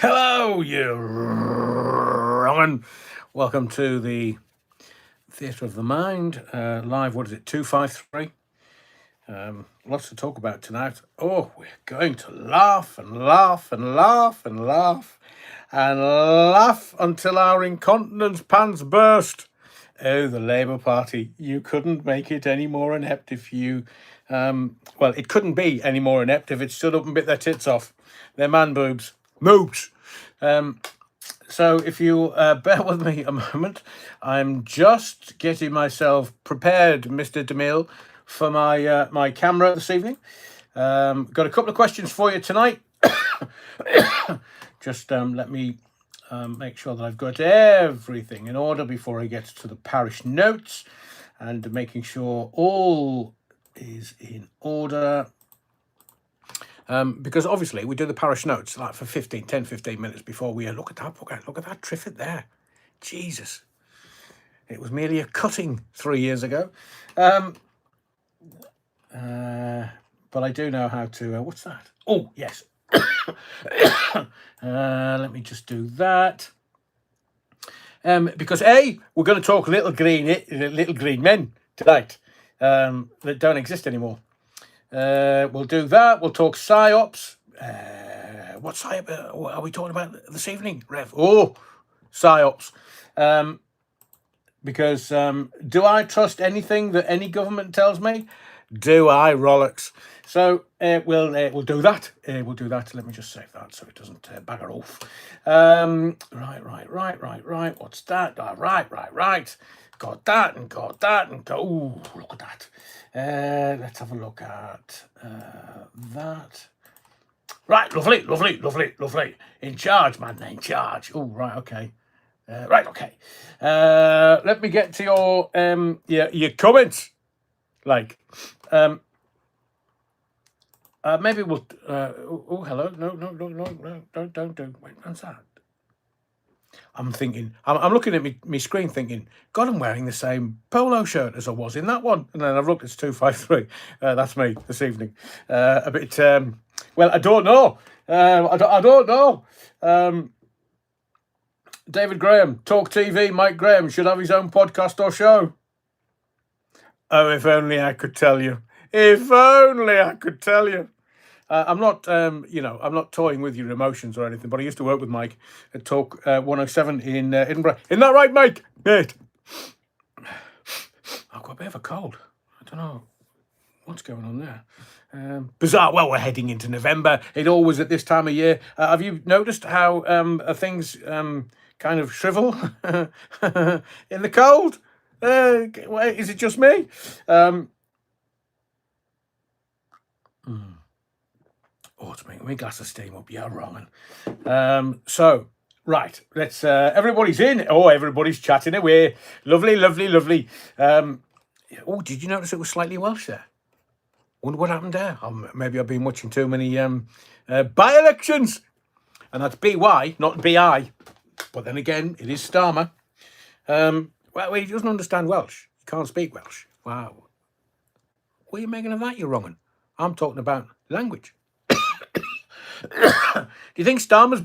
Hello, you wrong'un. Welcome to the Theatre of the Mind, live, what is it, 253? Lots to talk about tonight. Oh, we're going to laugh and laugh and laugh and laugh and laugh until our incontinence pants burst. Oh, the Labour Party. You couldn't make it any more inept if you... well, it couldn't be any more inept if it stood up and bit their tits off. Their man boobs. Moobs. So if you bear with me a moment, I'm just getting myself prepared, Mr. DeMille, for my camera this evening. Got a couple of questions for you tonight. Just let me make sure that I've got everything in order before I get to the parish notes, and making sure all is in order. Because obviously we do the parish notes like for 15 minutes before we look at that Triffid there. Jesus. It was merely a cutting 3 years ago. But I do know how to... what's that? Oh, yes. Let me just do that. Because we're going to talk little green men tonight that don't exist anymore. We'll do that. We'll talk psyops. What psyop are we talking about this evening, Rev? Oh, psyops. Because do I trust anything that any government tells me? Do I, Rolex? So we'll do that. We'll do that. Let me just save that so it doesn't bagger off. Right. What's that? Right. Got that and got that and go. Ooh, look at that. Let's have a look at that. Right, lovely. In charge, man, in charge. Oh, right, okay. Right, okay. Let me get to your comments. Like, maybe we'll. Oh, hello. No, don't do. Wait, what's that? I'm thinking, I'm looking at my screen thinking, God, I'm wearing the same polo shirt as I was in that one. And then I've looked, it's 253. That's me this evening. A bit, well, I don't know. I don't know. David Graham, Talk TV, Mike Graham should have his own podcast or show. Oh, if only I could tell you. If only I could tell you. I'm not, I'm not toying with your emotions or anything, but I used to work with Mike at Talk 107 in Edinburgh. Isn't that right, Mike? Mate. I've got a bit of a cold. I don't know what's going on there. Bizarre. Well, we're heading into November. It always at this time of year. Have you noticed how things kind of shrivel in the cold? Is it just me? Oh, it's making me glass of steam up. Yeah, wrong. So, right, let's... everybody's in. Oh, everybody's chatting away. Lovely. Oh, did you notice it was slightly Welsh there? Wonder what happened there. Maybe I've been watching too many by-elections. And that's B-Y, not B-I. But then again, it is Starmer. Well, he doesn't understand Welsh. He can't speak Welsh. Wow. What are you making of that, you wrong'un? I'm talking about language. Do you think Starmer's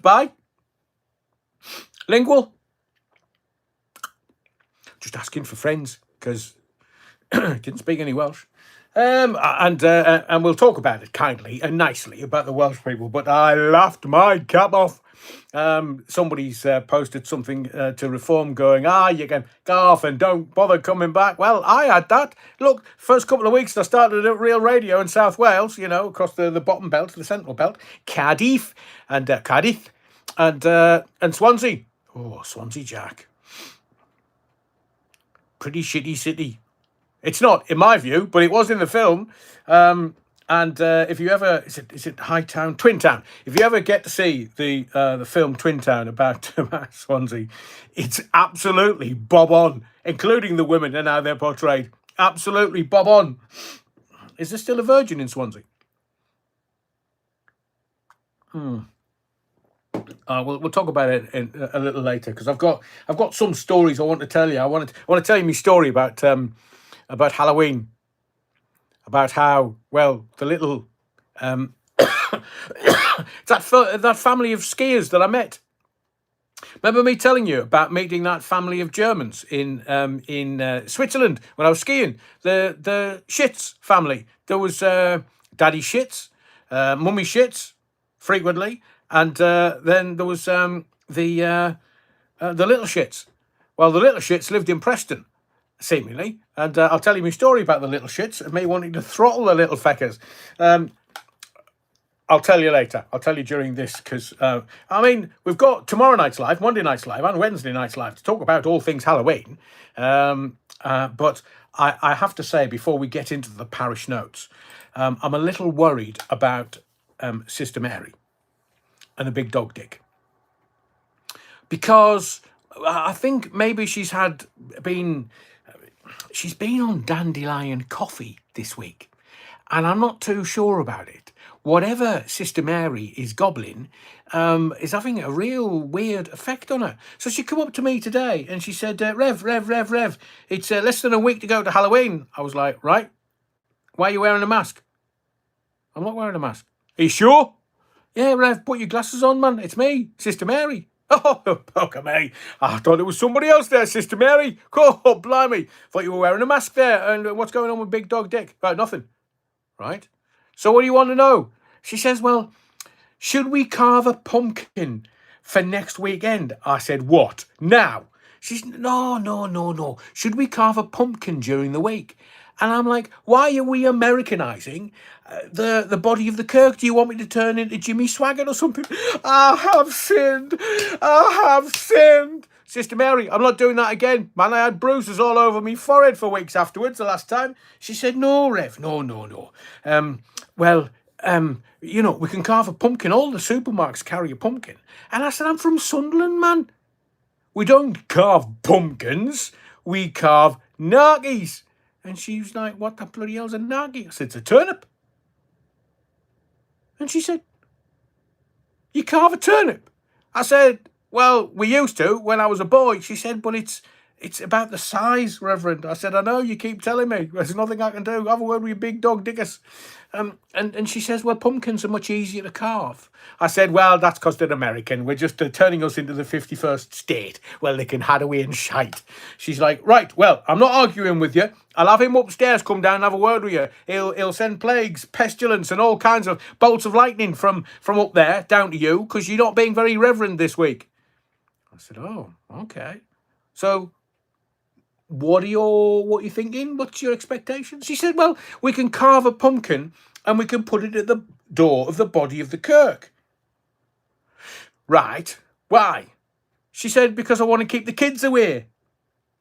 bilingual? Just asking for friends, because didn't speak any Welsh. And we'll talk about it kindly and nicely about the Welsh people, but I laughed my cap off. Somebody's posted something to Reform going, you can go off and don't bother coming back. Well, I had that. Look, first couple of weeks I started at Real Radio in South Wales, across the bottom belt, the central belt, Cardiff and Swansea. Oh, Swansea Jack. Pretty shitty city. It's not, in my view, but it was in the film. And if you ever, is it Hightown? Twin Town. If you ever get to see the film Twin Town about Swansea, it's absolutely bob on, including the women and how they're portrayed. Absolutely bob on. Is there still a virgin in Swansea? We'll talk about it a little later, because I've got some stories I want to tell you. I want to tell you my story about Halloween, about how, well, the little It's that family of skiers that I met. Remember me telling you about meeting that family of Germans in Switzerland when I was skiing? The Schitz family. There was Daddy Schitz, Mummy Schitz, frequently, and then there was the little Schitz. Well, the little Schitz lived in Preston, seemingly, and I'll tell you my story about the little Schitz and me wanting to throttle the little feckers. I'll tell you later. I'll tell you during this because, we've got tomorrow night's live, Monday night's live and Wednesday night's live to talk about all things Halloween. But I have to say, before we get into the parish notes, I'm a little worried about Sister Mary and the big dog Dick. Because I think maybe she's been on Dandelion Coffee this week. And I'm not too sure about it. Whatever Sister Mary is gobbling is having a real weird effect on her. So she come up to me today and she said, Rev, it's less than a week to go to Halloween. I was like, right, why are you wearing a mask? I'm not wearing a mask. Are you sure? Yeah, Rev, put your glasses on, man. It's me, Sister Mary. Oh, poker me. I thought it was somebody else there, Sister Mary. Oh, blimey. Thought you were wearing a mask there. And what's going on with Big Dog Dick? Right, nothing. Right? So what do you want to know? She says, well, should we carve a pumpkin for next weekend? I said, what? Now? She's, no. Should we carve a pumpkin during the week? And I'm like, why are we Americanizing the body of the Kirk? Do you want me to turn into Jimmy Swaggart or something? I have sinned. Sister Mary, I'm not doing that again. Man, I had bruises all over me forehead for weeks afterwards the last time. She said, no, Rev, no. We can carve a pumpkin. All the supermarkets carry a pumpkin. And I said, I'm from Sunderland, man. We don't carve pumpkins. We carve narkies. And she was like, what the bloody hell's a narky? I said, it's a turnip. And she said, you carve a turnip? I said, well, we used to when I was a boy. She said, but it's about the size, Reverend. I said, I know, you keep telling me. There's nothing I can do. Have a word with your big dog, Dickus. And she says, well, pumpkins are much easier to carve. I said, well, that's because they're American. We're just turning us into the 51st state. Well, they can had away and shite. She's like, right, well, I'm not arguing with you. I'll have him upstairs come down and have a word with you. He'll send plagues, pestilence, and all kinds of bolts of lightning from up there down to you because you're not being very reverend this week. I said, oh, okay. So what are you thinking? What's your expectations? She said, well, we can carve a pumpkin and we can put it at the door of the body of the Kirk. Right. Why? She said, because I want to keep the kids away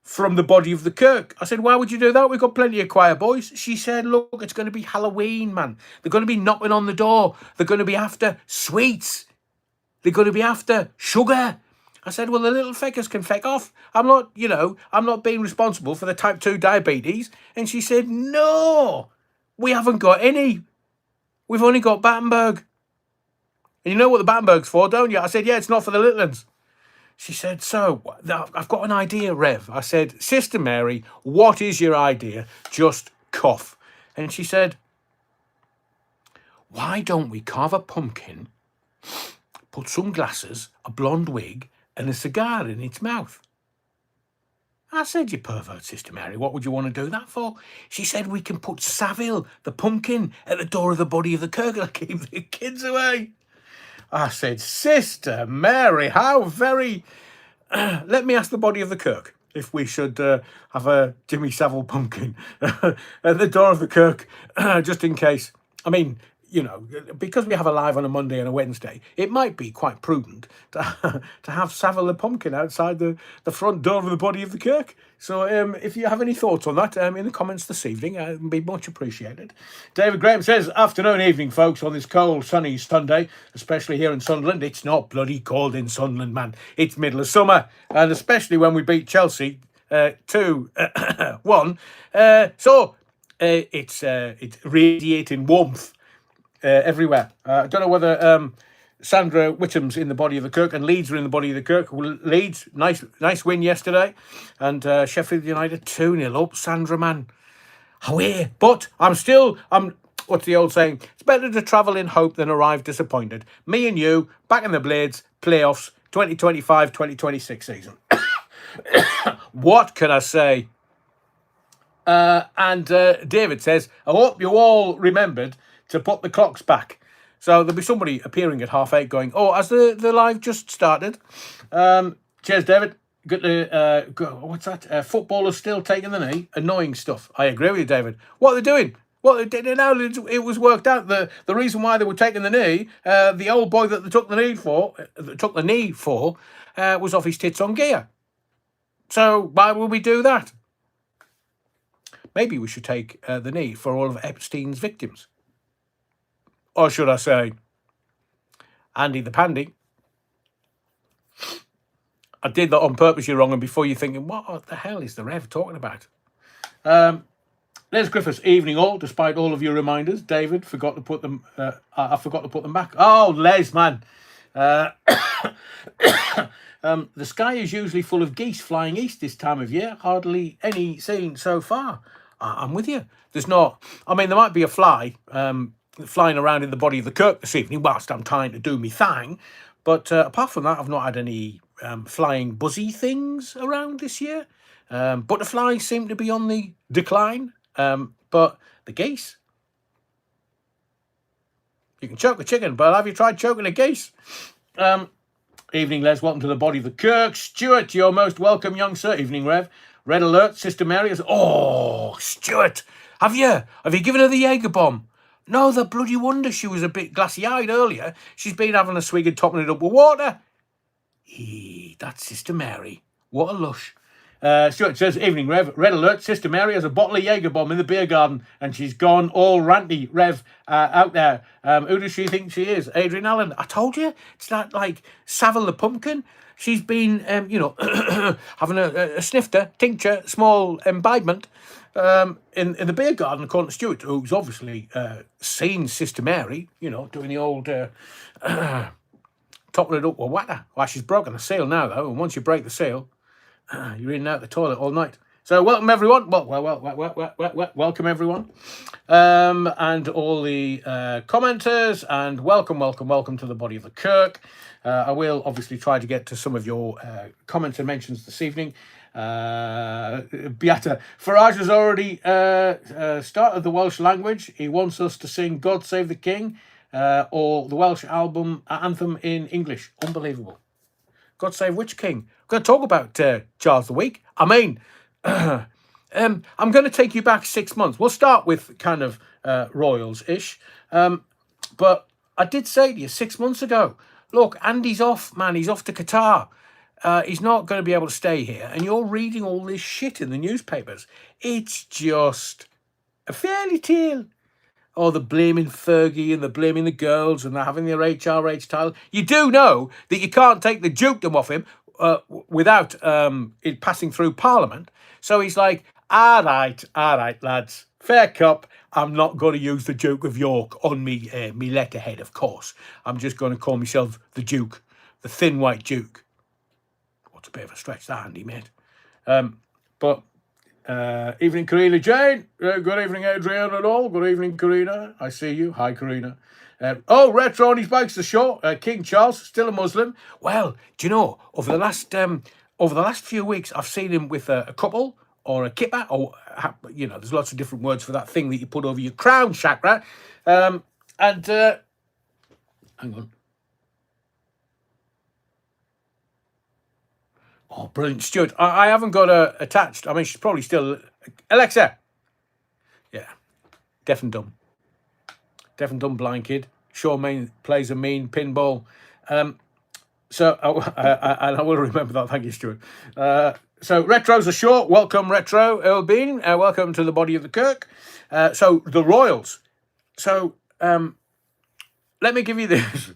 from the body of the Kirk. I said, why would you do that? We've got plenty of choir boys. She said, look, it's going to be Halloween, man. They're going to be knocking on the door. They're going to be after sweets. They're going to be after sugar. I said, well, the little feckers can feck off. I'm not being responsible for the type 2 diabetes. And she said, no, we haven't got any. We've only got Battenberg. And you know what the Battenberg's for, don't you? I said, yeah, it's not for the little ones. She said, so, I've got an idea, Rev. I said, Sister Mary, what is your idea? Just cough. And she said, why don't we carve a pumpkin, put some glasses, a blonde wig, and a cigar in its mouth? I said, you pervert, Sister Mary, what would you want to do that for? She said, we can put Savile, the pumpkin, at the door of the body of the Kirk and keep the kids away. I said, Sister Mary, how very... Let me ask the body of the Kirk if we should have a Jimmy Savile pumpkin at the door of the Kirk, just in case. I mean, because we have a live on a Monday and a Wednesday, it might be quite prudent to have Savile the pumpkin outside the front door of the body of the Kirk. So if you have any thoughts on that in the comments this evening, it'd be much appreciated. David Graham says, afternoon, evening, folks, on this cold, sunny Sunday, especially here in Sunderland. It's not bloody cold in Sunderland, man. It's middle of summer, and especially when we beat Chelsea 2-1. So it's radiating warmth everywhere. I don't know whether Sandra Whittam's in the body of the Kirk and Leeds are in the body of the Kirk. Leeds, nice win yesterday. And Sheffield United 2-0 up. Sandra, man. Away. But I'm what's the old saying? It's better to travel in hope than arrive disappointed. Me and you, back in the Blades, playoffs, 2025-2026 season. What can I say? And David says, I hope you all remembered to put the clocks back. So there'll be somebody appearing at 8:30 going, oh, has the live just started? Cheers, David. Good to, what's that? Footballers still taking the knee. Annoying stuff. I agree with you, David. What are they doing? Well, now it was worked out. The reason why they were taking the knee, the old boy that they took the knee for, was off his tits on gear. So why would we do that? Maybe we should take the knee for all of Epstein's victims. Or should I say, Andy the Pandy. I did that on purpose, you're wrong, and before you're thinking, what the hell is the Rev talking about? Les Griffiths, evening all, despite all of your reminders. David, forgot to put them, I forgot to put them back. Oh, Les, man. The sky is usually full of geese flying east this time of year. Hardly any seen so far. I'm with you. There's not, I mean, there might be a fly flying around in the body of the Kirk this evening whilst I'm trying to do me thing. But apart from that, I've not had any flying buzzy things around this year. Butterflies seem to be on the decline. But the geese, you can choke a chicken, but have you tried choking a geese? Evening, Les. Welcome to the body of the Kirk. Stuart, you're most welcome, young sir. Evening, Rev. Red alert, Sister Mary. Oh, Stuart, have you given her the Jaeger bomb? No, the bloody wonder she was a bit glassy-eyed earlier. She's been having a swig and topping it up with water. That's Sister Mary. What a lush. Stuart says, evening, Rev. Red alert, Sister Mary has a bottle of Jaeger bomb in the beer garden and she's gone all ranty, Rev, out there. Who does she think she is? Adrian Allen. I told you. It's not like Savile the Pumpkin. She's been, having a snifter, tincture, small imbibement in the beer garden, according to Stuart, who's obviously seen Sister Mary, doing the old topping it up with water. Well, she's broken the seal now, though, and once you break the seal, you're in and out the toilet all night. So welcome, everyone. Welcome, everyone. And all the commenters, and welcome to the body of the Kirk. I will obviously try to get to some of your comments and mentions this evening. Beata Farage has already started the Welsh language. He wants us to sing God Save the King or the Welsh anthem in English. Unbelievable. God Save which king? We're going to talk about Charles the Weak. I mean, I'm going to take you back 6 months. We'll start with kind of royals-ish. But I did say to you 6 months ago, look, Andy's off, man. He's off to Qatar. He's not going to be able to stay here. And you're reading all this shit in the newspapers. It's just a fairy tale. Oh, they're blaming Fergie and they're blaming the girls and they're having their HRH title. You do know that you can't take the dukedom off him without it passing through Parliament. So he's like, all right, lads, fair cup. I'm not going to use the Duke of York on me letterhead, of course. I'm just going to call myself the Duke, the thin white Duke. What's a bit of a stretch, that, Andy, mate. Evening, Karina Jane. Good evening, Adrian and all. Good evening, Karina. I see you. Hi, Karina. Retro on his bike's the show. King Charles, still a Muslim. Well, do you know, over the last few weeks, I've seen him with a couple or a kippa, or, there's lots of different words for that thing that you put over your crown chakra. Hang on. Oh, brilliant. Stuart, I haven't got her attached. I mean, she's probably still... Alexa! Yeah. Deaf and dumb. Deaf and dumb blind kid. Sure plays a mean pinball. So I will remember that. Thank you, Stuart. So Retro's a short. Welcome, Retro. Earl Bean. Welcome to the body of the Kirk. So the Royals. So let me give you this.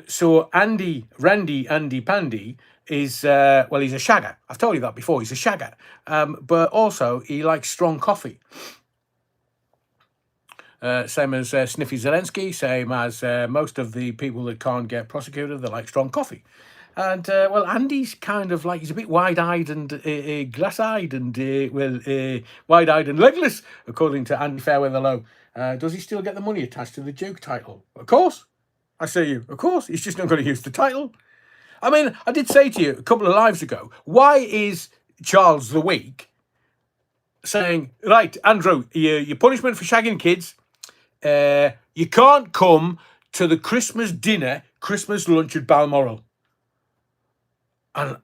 So Andy Pandy is, he's a shagger. I've told you that before. He's a shagger. But also, he likes strong coffee. Same as Sniffy Zelensky, same as most of the people that can't get prosecuted, they like strong coffee. And, Andy's kind of like, he's a bit wide-eyed and glass-eyed and, wide-eyed and legless, according to Andy Fairweather Low. Does he still get the money attached to the Duke title? Of course. I say you, of course. He's just not going to use the title. I mean, I did say to you a couple of lives ago, why is Charles the Weak saying, right, Andrew, your punishment for shagging kids, you can't come to the Christmas dinner, Christmas lunch at Balmoral. And,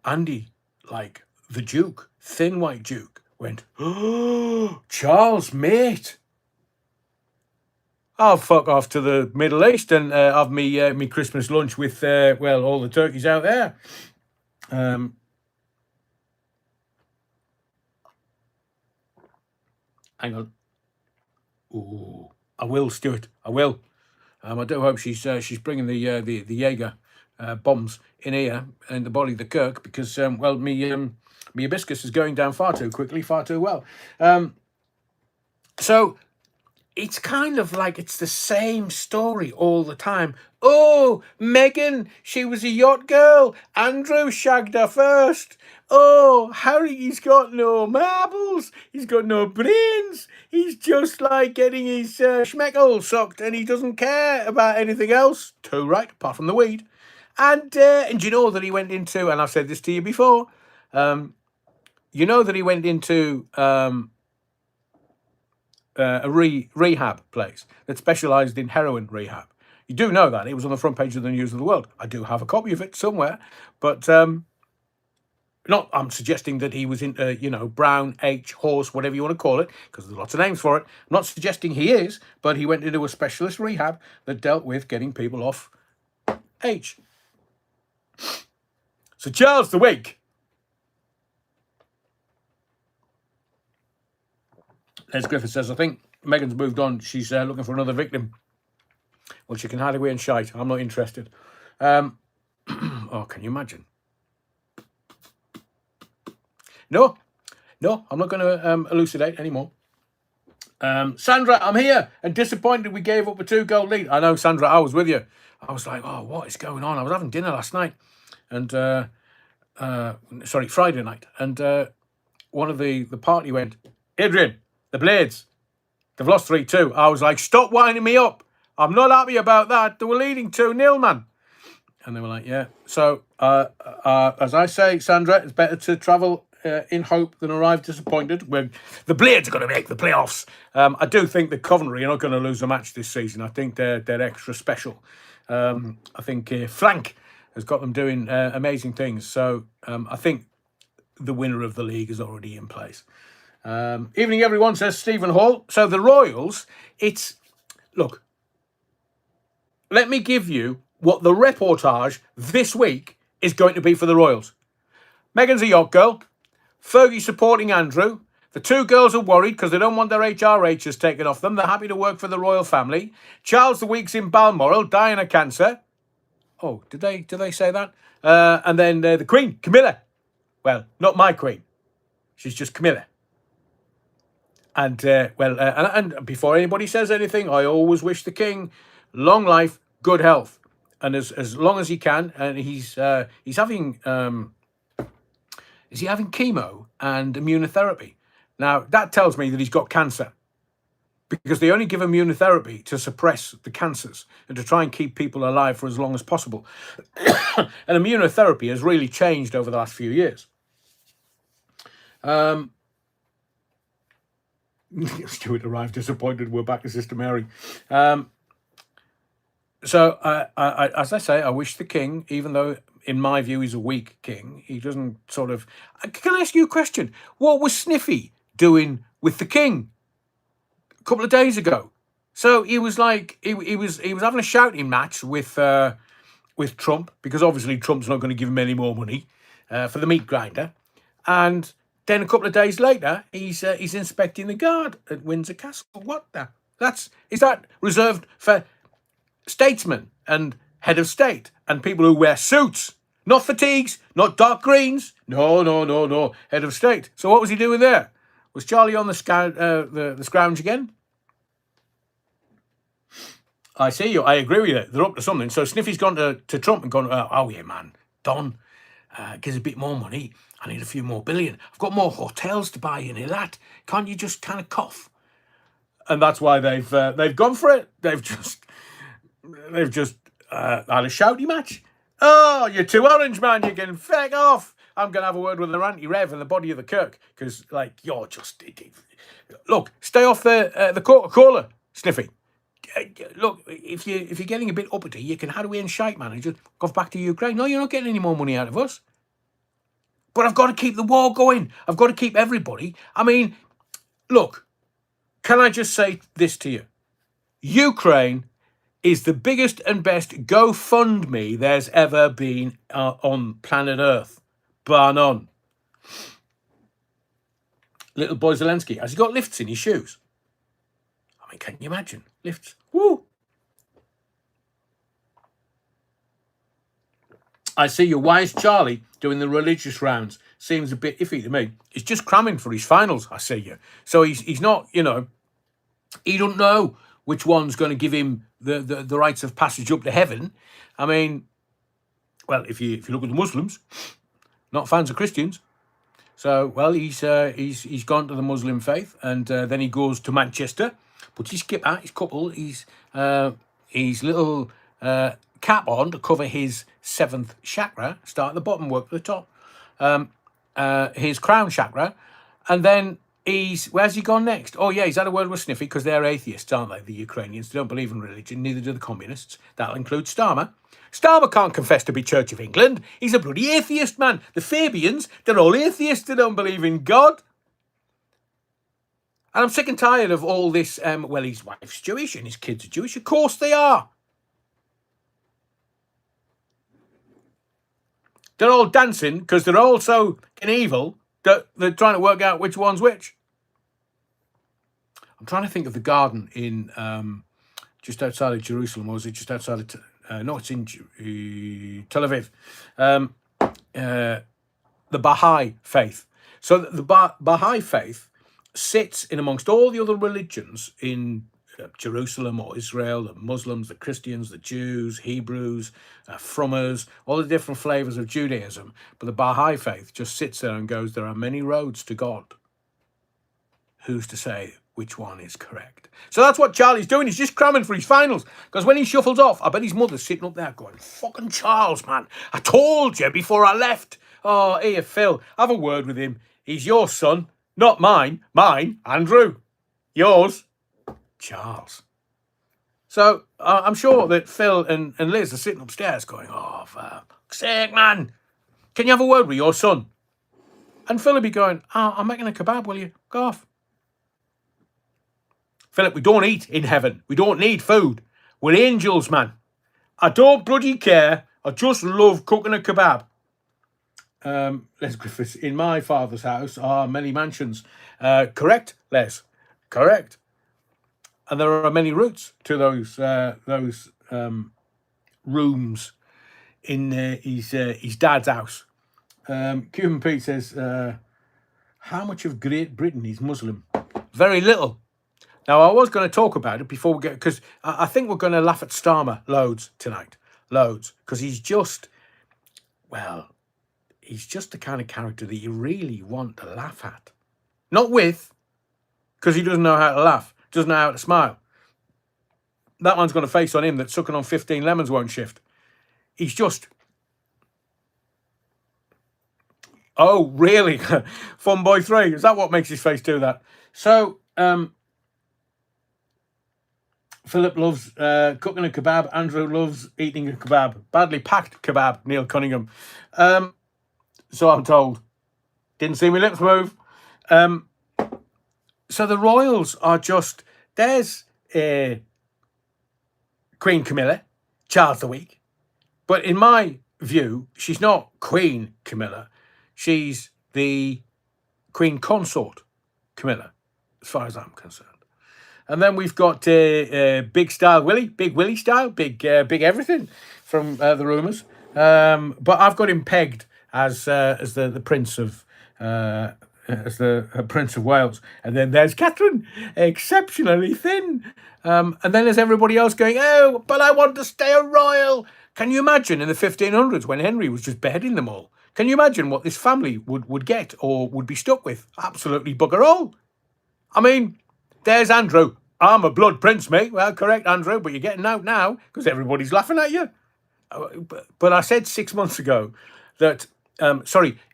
Andy, like the Duke, thin white Duke, went, oh, Charles, mate. I'll fuck off to the Middle East and have me Christmas lunch with, all the turkeys out there. Hang on. Ooh, I will, Stuart. I will. I do hope she's bringing the Jaeger bombs in here in the body of the Kirk because me hibiscus is going down far too quickly, far too well. So it's kind of like it's the same story all the time. Oh, Meghan, she was a yacht girl. Andrew shagged her first. Oh, Harry, he's got no marbles. He's got no brains. He's just like getting his schmeckle sucked and he doesn't care about anything else. Too right, apart from the weed. And you know that he went into, and I've said this to you before, you know that he went into a rehab place that specialised in heroin rehab. You do know that. It was on the front page of the News of the World. I do have a copy of it somewhere. But I'm suggesting that he was in, Brown, H, Horse, whatever you want to call it, because there's lots of names for it. I'm not suggesting he is, but he went into a specialist rehab that dealt with getting people off H. So Charles the Weak. Les Griffith says, I think Meghan's moved on. She's looking for another victim. Well, she can hide away and shite. I'm not interested. Oh, can you imagine? No, I'm not going to elucidate anymore. Sandra, I'm here and disappointed we gave up a 2-goal lead. I know, Sandra, I was with you. I was like, oh, what is going on? I was having dinner last night. And, Friday night. And one of the party went, Adrian, the Blades, they've lost 3-2. I was like, stop winding me up. I'm not happy about that. They were leading 2-0, man. And they were like, yeah. So, as I say, Sandra, it's better to travel in hope than arrive disappointed. When the Blades are going to make the playoffs. I do think the Coventry are not going to lose a match this season. I think they're extra special. I think Frank has got them doing amazing things. So, I think the winner of the league is already in place. Evening, everyone, says Stephen Hall. So the Royals, look, let me give you what the reportage this week is going to be for the Royals. Meghan's a yacht girl. Fergie supporting Andrew. The 2 girls are worried because they don't want their HRHs taken off them. They're happy to work for the royal family. Charles the Week's in Balmoral, dying of cancer. Oh, did they say that? And then the Queen, Camilla. Well, not my Queen. She's just Camilla. And, and before anybody says anything, I always wish the King long life, good health. And as long as he can, and he's having, is he having chemo and immunotherapy? Now, that tells me that he's got cancer. Because they only give immunotherapy to suppress the cancers and to try and keep people alive for as long as possible. And immunotherapy has really changed over the last few years. Stuart arrived disappointed. We're back to Sister Mary. So, as I say, I wish the King, even though in my view he's a weak king, he doesn't sort of... Can I ask you a question? What was Sniffy doing with the King a couple of days ago? So he was like, he was having a shouting match with Trump, because obviously Trump's not going to give him any more money for the meat grinder. And then a couple of days later, he's inspecting the guard at Windsor Castle. What the? Is that reserved for statesmen and head of state and people who wear suits? Not fatigues, not dark greens. No. Head of state. So what was he doing there? Was Charlie on the scrounge again? I see you. I agree with you. They're up to something. So Sniffy's gone to Trump and gone, oh yeah, man, Don, give us a bit more money. I need a few more billion. I've got more hotels to buy in that. Can't you just kind of cough? and that's why they've gone for it. They've just had a shouty match. Oh, you're too orange, man. You're getting feck off. I'm going to have a word with their anti-rev in the body of the Kirk because, like, you're just... Look, stay off the Coca-Cola, Sniffy. Look, if you're getting a bit uppity, you can hide away and shite, man, and just go back to Ukraine. No, you're not getting any more money out of us. But I've got to keep the war going. I've got to keep everybody. I mean, look, can I just say this to you? Ukraine is the biggest and best GoFundMe there's ever been on planet Earth. Bar none. Little boy Zelensky, has he got lifts in his shoes? I mean, can you imagine? Lifts. Woo! I see you. Why is Charlie doing the religious rounds? Seems a bit iffy to me. He's just cramming for his finals, I see you. So he's not, he don't know which one's going to give him the rites of passage up to heaven. I mean, well, if you look at the Muslims, not fans of Christians. So, well, he's gone to the Muslim faith, and then he goes to Manchester, puts his skipper, his couple, his little cap on to cover his 7th chakra, start at the bottom, work to the top, his crown chakra, and then where's he gone next? Oh, yeah, he's had a word with Sniffy, because they're atheists, aren't they, the Ukrainians? They don't believe in religion, neither do the communists. That'll include Starmer. Starmer can't confess to be Church of England. He's a bloody atheist, man. The Fabians, they're all atheists. They don't believe in God. And I'm sick and tired of all this, well, his wife's Jewish and his kids are Jewish. Of course they are. They're all dancing because they're all so evil that they're trying to work out which one's which. I'm trying to think of the garden in just outside of Jerusalem, or was it just outside of... no, it's in Tel Aviv. The Baha'i faith. So the Baha'i faith sits in amongst all the other religions in Jerusalem or Israel, the Muslims, the Christians, the Jews, Hebrews, Frummers, all the different flavors of Judaism. But the Baha'i faith just sits there and goes, there are many roads to God. Who's to say which one is correct? So that's what Charlie's doing. He's just cramming for his finals. Because when he shuffles off, I bet his mother's sitting up there going, fucking Charles, man. I told you before I left. Oh, here, Phil, have a word with him. He's your son, not mine. Mine, Andrew. Yours, Charles. So I'm sure that Phil and Liz are sitting upstairs going, oh, for fuck's sake, man. Can you have a word with your son? And Phil will be going, I'm making a kebab, will you? Go off. Philip, we don't eat in heaven. We don't need food. We're angels, man. I don't bloody care. I just love cooking a kebab. Les Griffiths, in my father's house are many mansions. Correct, Les? Correct. And there are many routes to those rooms in his dad's house. Cuban Pete says, how much of Great Britain is Muslim? Very little. Now, I was going to talk about it before we get... Because I think we're going to laugh at Starmer loads tonight. Loads. Because he's just... Well, he's just the kind of character that you really want to laugh at. Not with, because he doesn't know how to laugh. Doesn't know how to smile. That one's got a face on him that sucking on 15 lemons won't shift. He's just... Oh, really? Fun Boy 3. Is that what makes his face do that? So... Philip loves cooking a kebab. Andrew loves eating a kebab. Badly packed kebab, Neil Cunningham. So I'm told. Didn't see my lips move. So the royals are just... There's Queen Camilla, Charles the Weak. But in my view, she's not Queen Camilla. She's the Queen Consort Camilla, as far as I'm concerned. And then we've got Big Style Willie, Big Willie style, big everything from the rumours. But I've got him pegged as the Prince of Prince of Wales. And then there's Catherine, exceptionally thin. And then there's everybody else going, oh, but I want to stay a royal. Can you imagine in the 1500s when Henry was just beheading them all? Can you imagine what this family would get or would be stuck with? Absolutely bugger all. I mean... There's Andrew. I'm a blood prince, mate. Well, correct, Andrew, but you're getting out now because everybody's laughing at you. But I said 6 months ago that,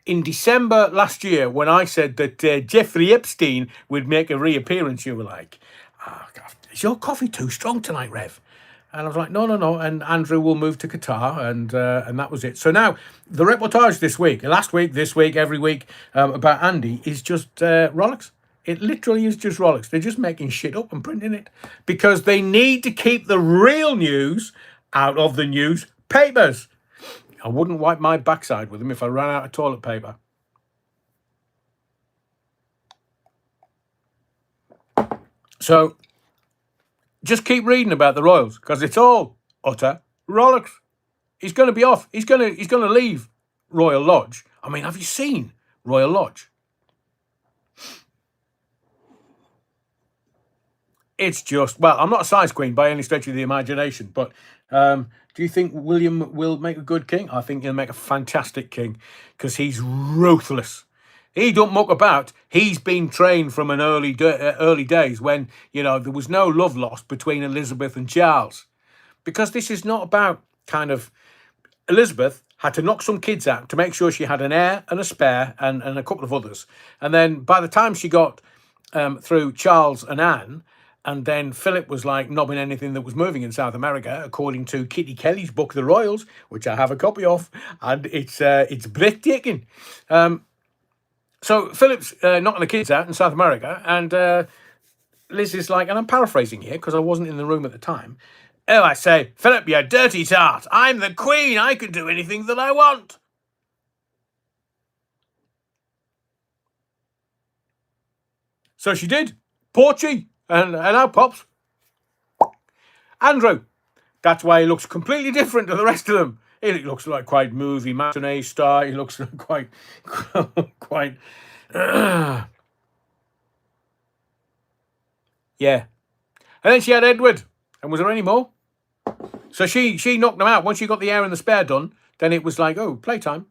in December last year, when I said that Jeffrey Epstein would make a reappearance, you were like, oh, God, is your coffee too strong tonight, Rev? And I was like, no, no, no. And Andrew will move to Qatar, and that was it. So now the reportage this week, last week, this week, every week about Andy is just Rolex. It literally is just Rolex. They're just making shit up and printing it because they need to keep the real news out of the newspapers. I wouldn't wipe my backside with them if I ran out of toilet paper. So just keep reading about the Royals because it's all utter Rolex. He's going to be off. He's going to leave Royal Lodge. I mean, have you seen Royal Lodge? It's just, well, I'm not a size queen by any stretch of the imagination, but do you think William will make a good king? I think he'll make a fantastic king because he's ruthless. He don't muck about. He's been trained from an early days when, there was no love lost between Elizabeth and Charles. Because this is not about kind of, Elizabeth had to knock some kids out to make sure she had an heir and a spare and a couple of others. And then by the time she got through Charles and Anne, and then Philip was like knobbing anything that was moving in South America, according to Kitty Kelly's book, The Royals, which I have a copy of, and it's breathtaking. So Philip's knocking the kids out in South America, and Liz is like, and I'm paraphrasing here because I wasn't in the room at the time. Oh, I say, Philip, you dirty tart. I'm the queen. I can do anything that I want. So she did. Porchy. And now Pops. Andrew. That's why he looks completely different to the rest of them. He looks like quite movie matinee star. He looks quite, quite. Yeah. And then she had Edward. And was there any more? So she knocked them out. Once she got the heir and the spare done, then it was like, oh, playtime.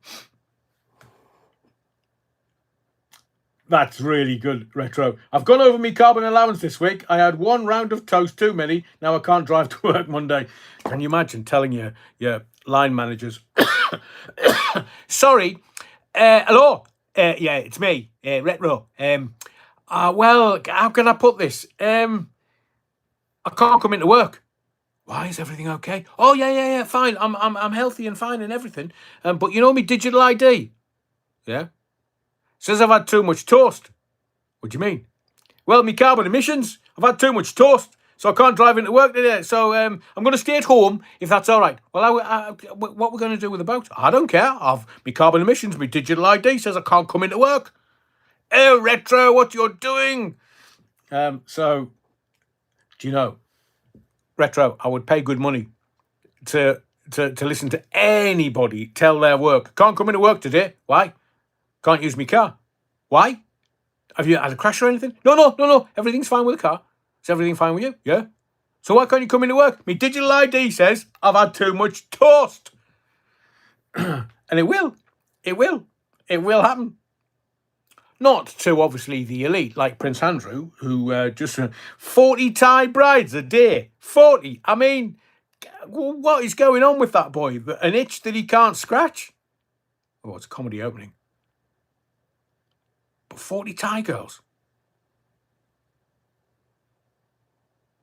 That's really good, Retro. I've gone over my carbon allowance this week. I had one round of toast too many. Now I can't drive to work Monday. Can you imagine telling your line managers, sorry, hello, yeah, it's me, Retro. Well, how can I put this? I can't come into work. Why, is everything okay? Oh, yeah, fine. I'm healthy and fine and everything. But you know me digital ID? Yeah. Says I've had too much toast. What do you mean? Well, me carbon emissions. I've had too much toast, so I can't drive into work today. So I'm going to stay at home if that's all right. Well, what we're going to do with the boat? I don't care. I've me carbon emissions. Me digital ID says I can't come into work. Oh, Retro, what you're doing? So, do you know, Retro? I would pay good money to listen to anybody tell their work. Can't come into work today. Why? Can't use my car. Why? Have you had a crash or anything? No. Everything's fine with the car. Is everything fine with you? Yeah. So why can't you come into work? My digital ID says I've had too much toast. And it will happen. Not to, obviously, the elite, like Prince Andrew, who just 40 Thai brides a day. 40. I mean, what is going on with that boy? An itch that he can't scratch? Oh, it's a comedy opening. 40 Thai girls.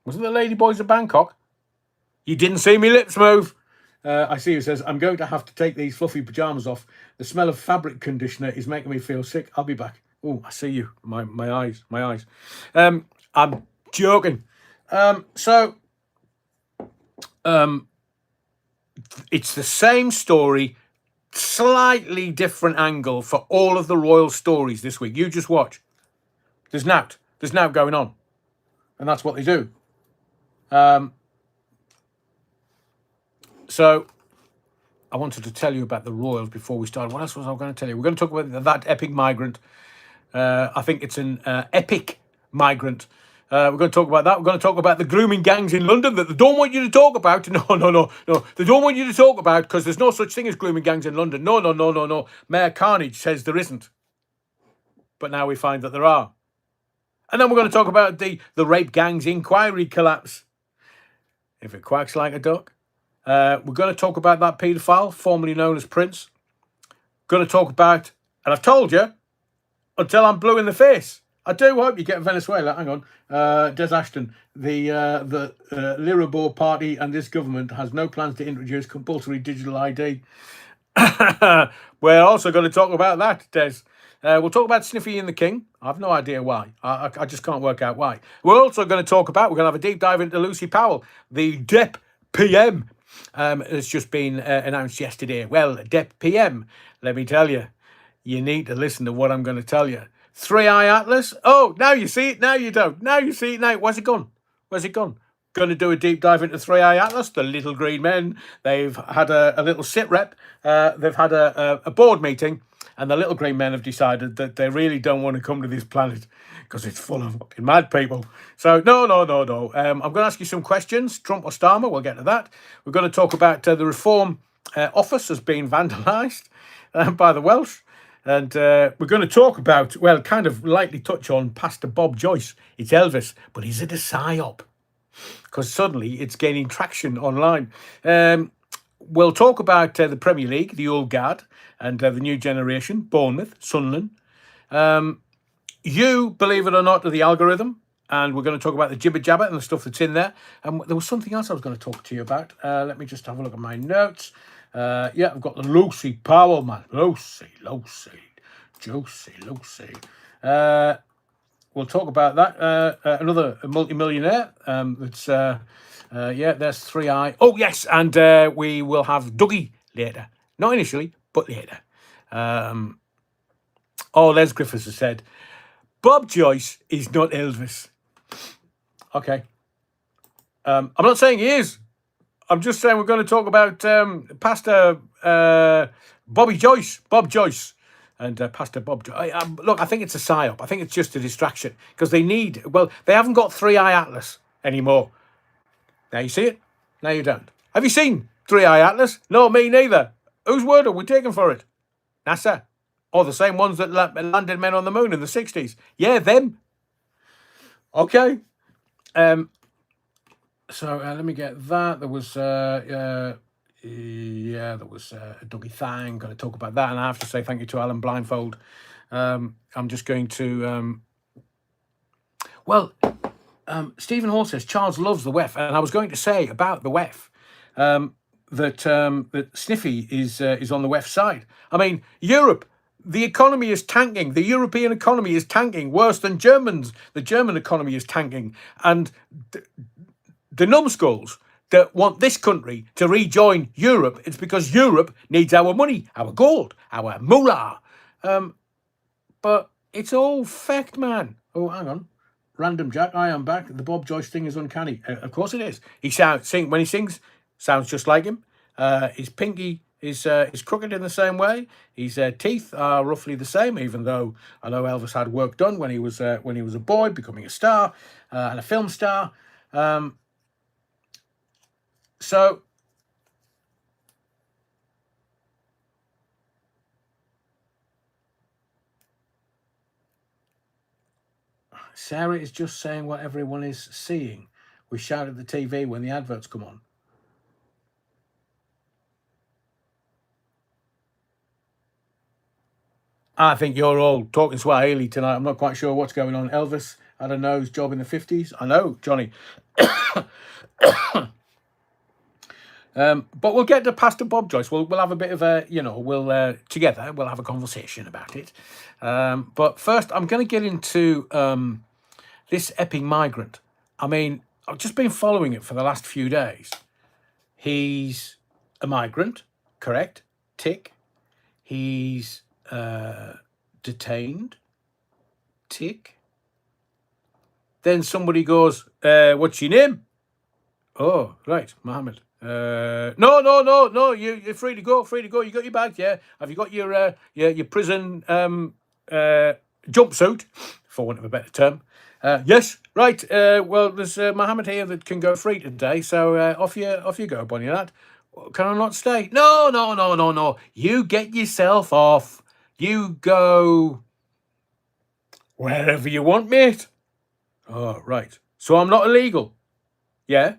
Wasn't the lady boys of Bangkok? You didn't see me lips move. I see who says, I'm going to have to take these fluffy pajamas off. The smell of fabric conditioner is making me feel sick. I'll be back. Oh, I see you. My eyes. I'm joking. It's the same story, slightly different angle for all of the royal stories this week. You just watch. There's now going on, and that's what they do. So I wanted to tell you about the royals before we started. What else was I going to tell you? We're going to talk about that epic migrant. I think it's an epic migrant. We're going to talk about that. We're going to talk about the grooming gangs in London that they don't want you to talk about. No. They don't want you to talk about because there's no such thing as grooming gangs in London. No. Mayor Carnage says there isn't. But now we find that there are. And then we're going to talk about the rape gang's inquiry collapse. If it quacks like a duck. We're going to talk about that paedophile, formerly known as Prince. Going to talk about, and I've told you, until I'm blue in the face. I do hope you get Venezuela. Hang on. Des Ashton, the Lirabor party and this government has no plans to introduce compulsory digital ID. We're also going to talk about that, Des. We'll talk about Sniffy and the King. I've no idea why. I just can't work out why. We're also going to talk about, we're going to have a deep dive into Lucy Powell, the DEP PM. It's just been announced yesterday. Well, DEP PM, let me tell you, you need to listen to what I'm going to tell you. 3i Atlas. Oh, now you see it, now you don't. Now you see it, now. Where's it gone? Where's it gone? Going to do a deep dive into 3i Atlas, the little green men. They've had a little sit rep. They've had a board meeting, and the little green men have decided that they really don't want to come to this planet because it's full of fucking mad people. So, no. I'm going to ask you some questions. Trump or Starmer, we'll get to that. We're going to talk about the Reform Office has been vandalised by the Welsh. And we're going to talk about, well, kind of lightly touch on Pastor Bob Joyce. It's Elvis, but is it a psyop? Because suddenly it's gaining traction online. We'll talk about the Premier League, the old guard, and the new generation, Bournemouth, Sunderland. You, believe it or not, are the algorithm. And we're going to talk about the jibber jabber and the stuff that's in there. And there was something else I was going to talk to you about. Let me just have a look at my notes. Yeah, I've got the Lucy Powell, man. Lucy. We'll talk about that. Another multi-millionaire. That's there's 3i. Oh, yes, and we will have Dougie later. Not initially, but later. Les Griffiths has said, Bob Joyce is not Elvis. Okay. I'm not saying he is. I'm just saying we're going to talk about Pastor Bob Joyce, and Pastor Bob Joyce. Look, I think it's a psyop. I think it's just a distraction because they haven't got 3i Atlas anymore. Now you see it, now you don't. Have you seen 3i Atlas? No, me neither. Whose word are we taking for it? NASA? Or the same ones that landed men on the moon in the 60s? Yeah, them. Okay. So let me get that. There was there was a Dougie Thang. Going to talk about that, and I have to say thank you to Alan Blindfold. I'm just going to Stephen Hall says Charles loves the WEF, and I was going to say about the WEF that Sniffy is on the WEF side. I mean, Europe. The economy is tanking. The European economy is tanking worse than Germans. The German economy is tanking, and the numbskulls that want this country to rejoin Europe, it's because Europe needs our money, our gold, our moolah. But it's all fact, man. Oh, hang on. Random Jack, I am back. The Bob Joyce thing is uncanny. Of course it is. When he sings, sounds just like him. His pinky is crooked in the same way. His teeth are roughly the same, even though I know Elvis had work done when he was a boy, becoming a star and a film star. So Sarah is just saying what everyone is seeing. We shout at the TV when the adverts come on. I think you're all talking Swahili tonight. I'm not quite sure what's going on. Elvis had a nose job in the 50s. I know, Johnny. But we'll get to Pastor Bob Joyce. We'll have a bit of a, together we'll have a conversation about it. But first, I'm going to get into this epic migrant. I mean, I've just been following it for the last few days. He's a migrant, correct? Tick. He's detained. Tick. Then somebody goes, what's your name? Oh, right, Mohammed. No. You're free to go. You got your bag, yeah? Have you got your prison jumpsuit, for want of a better term? Yes, right. Well, there's Mohammed here that can go free today, so off you go, Bonnie lad. Can I not stay? No. You get yourself off. You go wherever you want, mate. Oh, right. So I'm not illegal. Yeah.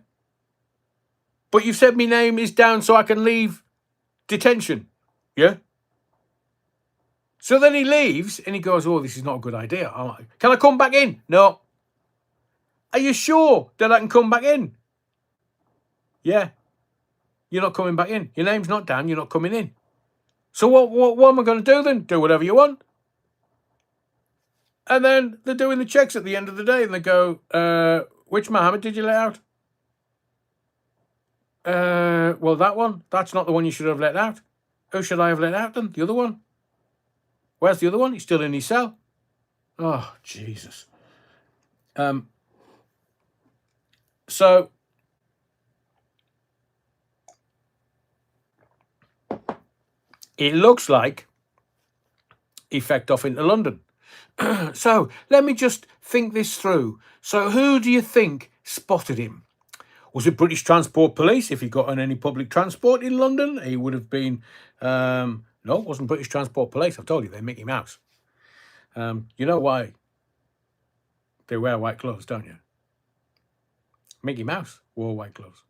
But you've said my name is down so I can leave detention. Yeah. So then he leaves and he goes, oh, this is not a good idea. I'm like, can I come back in? No. Are you sure that I can come back in? Yeah. You're not coming back in. Your name's not down. You're not coming in. So what am I going to do then? Do whatever you want. And then they're doing the checks at the end of the day and they go, which Mohammed did you let out? Well, that one. That's not the one you should have let out. Who should I have let out then? The other one? Where's the other one? He's still in his cell. Oh, Jesus. So it looks like he fecked off into London. So let me just think this through. So who do you think spotted him? Was it British Transport Police? If he got on any public transport in London, he would have been... no, it wasn't British Transport Police. I've told you, they're Mickey Mouse. You know why they wear white clothes, don't you? Mickey Mouse wore white clothes.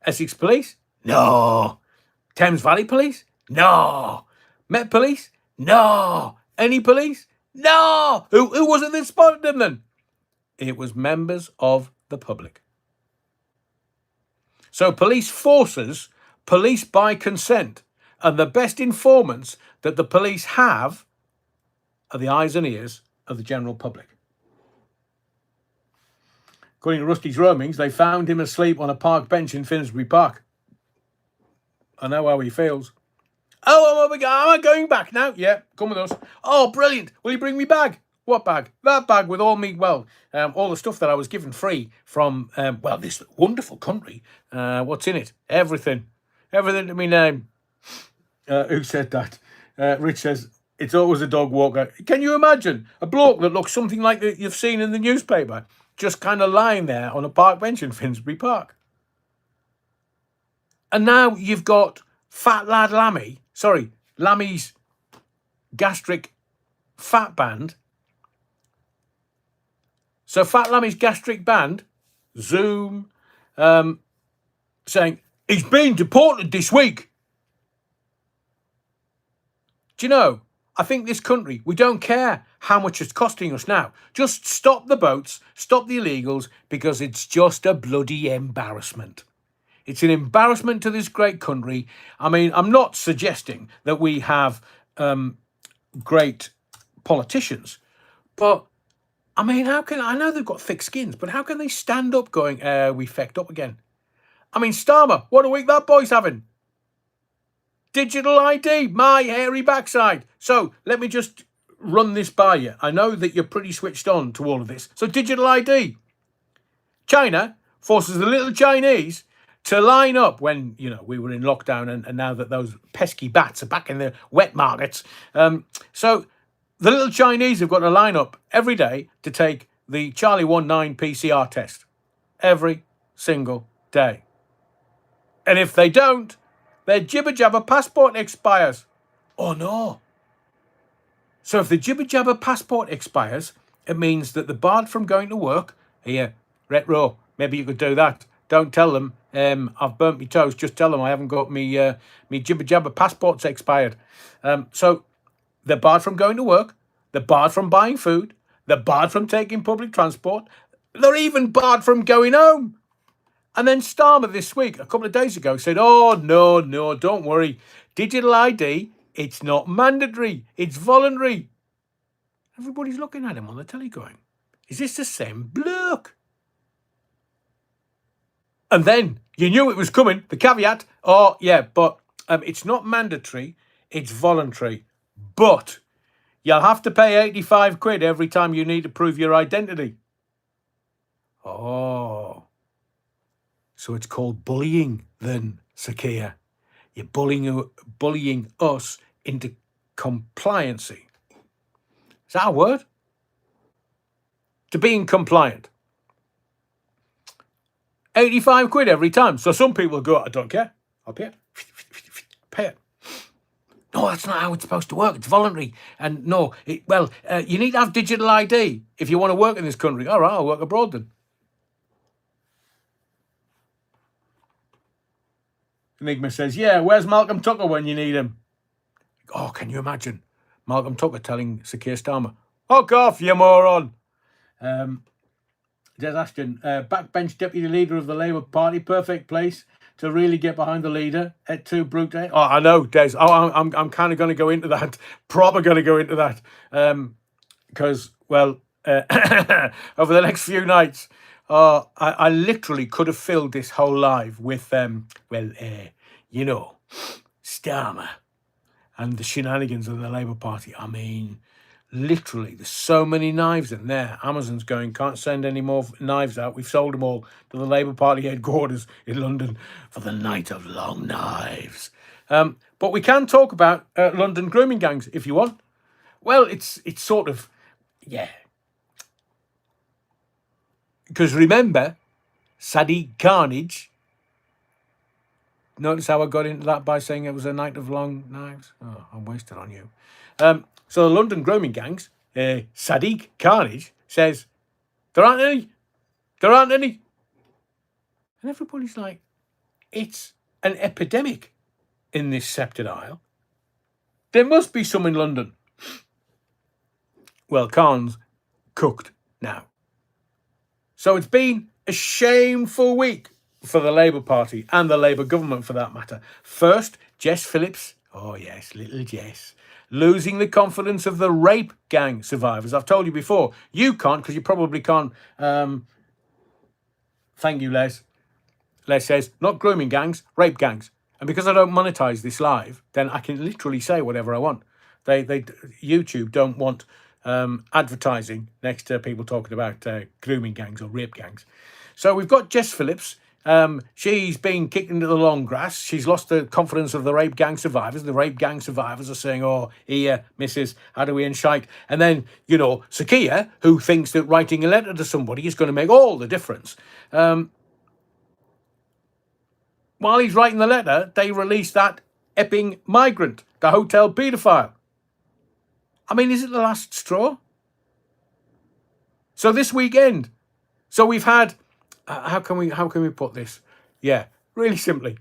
Essex Police? No. Thames Valley Police? No. Met Police? No. Any police? No. Who was it that spotted them then? It was members of the public. So police forces, police by consent, and the best informants that the police have are the eyes and ears of the general public. According to Rusty's roamings, they found him asleep on a park bench in Finsbury Park. I know how he feels. Oh, am I going back now? Yeah, come with us. Oh, brilliant. Will you bring me bag? What bag? That bag with all all the stuff that I was given free from, this wonderful country. What's in it? Everything. Everything to me name. Who said that? Rich says, it's always a dog walker. Can you imagine a bloke that looks something like that you've seen in the newspaper, just kind of lying there on a park bench in Finsbury Park? And now you've got Fat Lad Lammy's gastric fat band. So Fat Lammy's gastric band, Zoom, saying, he's been deported this week. Do you know, I think this country, we don't care how much it's costing us now. Just stop the boats, stop the illegals, because it's just a bloody embarrassment. It's an embarrassment to this great country. I mean, I'm not suggesting that we have great politicians, but I mean, I know they've got thick skins, but how can they stand up going, we fecked up again? I mean, Starmer, what a week that boy's having. Digital ID, my hairy backside. So let me just run this by you. I know that you're pretty switched on to all of this. So digital ID. China forces the little Chinese to line up when, we were in lockdown and now that those pesky bats are back in the wet markets. So the little Chinese have got to line up every day to take the Charlie 19 PCR test. Every single day. And if they don't, their jibber jabber passport expires. Oh no. So if the jibber jabber passport expires, it means that they're barred from going to work. Here, retro, maybe you could do that. Don't tell them I've burnt my toast. Just tell them I haven't got me jibber jabber passport's expired. So they're barred from going to work. They're barred from buying food. They're barred from taking public transport. They're even barred from going home. And then Starmer this week, a couple of days ago, said, oh, no, don't worry. Digital ID, it's not mandatory. It's voluntary. Everybody's looking at him on the telly going, is this the same bloke? And then you knew it was coming, the caveat, oh, yeah, but it's not mandatory. It's voluntary. But you'll have to pay 85 quid every time you need to prove your identity. Oh. So it's called bullying then, Sakia. You're bullying us into compliancy. Is that a word? To being compliant. 85 quid every time. So some people go, I don't care. I'll pay it. Pay it. No, that's not how it's supposed to work. It's voluntary. And no, you need to have digital ID if you want to work in this country. All right, I'll work abroad then. Enigma says, yeah, where's Malcolm Tucker when you need him? Oh, can you imagine Malcolm Tucker telling Sir Keir Starmer, "Fuck off, you moron." Des Ashton, backbench deputy leader of the Labour Party, perfect place to really get behind the leader. Et tu, Brute. Oh, I know, Des. Oh, I'm kind of going to go into that. Proper going to go into that. Because, over the next few nights, I literally could have filled this whole live with, Starmer and the shenanigans of the Labour Party. I mean, literally, there's so many knives in there. Amazon's going, can't send any more knives out. We've sold them all to the Labour Party headquarters in London for the night of long knives. But we can talk about London grooming gangs if you want. Well, it's sort of, yeah. Because remember, Sadiq Carnage. Notice how I got into that by saying it was a night of long knives? Oh, I'm wasted on you. So the London grooming gangs, Sadiq Carnage says, there aren't any. There aren't any. And everybody's like, it's an epidemic in this sceptred isle. There must be some in London. Well, Khan's cooked now. So it's been a shameful week for the Labour Party and the Labour government for that matter. First, Jess Phillips, oh yes, little Jess, losing the confidence of the rape gang survivors. I've told you before, you can't because you probably can't. Thank you, Les. Les says, not grooming gangs, rape gangs. And because I don't monetize this live, then I can literally say whatever I want. YouTube don't want advertising next to people talking about grooming gangs or rape gangs. So we've got Jess Phillips. She's been kicked into the long grass. She's lost the confidence of the rape gang survivors. The rape gang survivors are saying, oh, here, missus, how do we end shite? And then, Sir Keir, who thinks that writing a letter to somebody is going to make all the difference. While he's writing the letter, they release that Epping migrant, the hotel paedophile. I mean, is it the last straw? So this weekend, we've had, how can we put this? Yeah, really simply.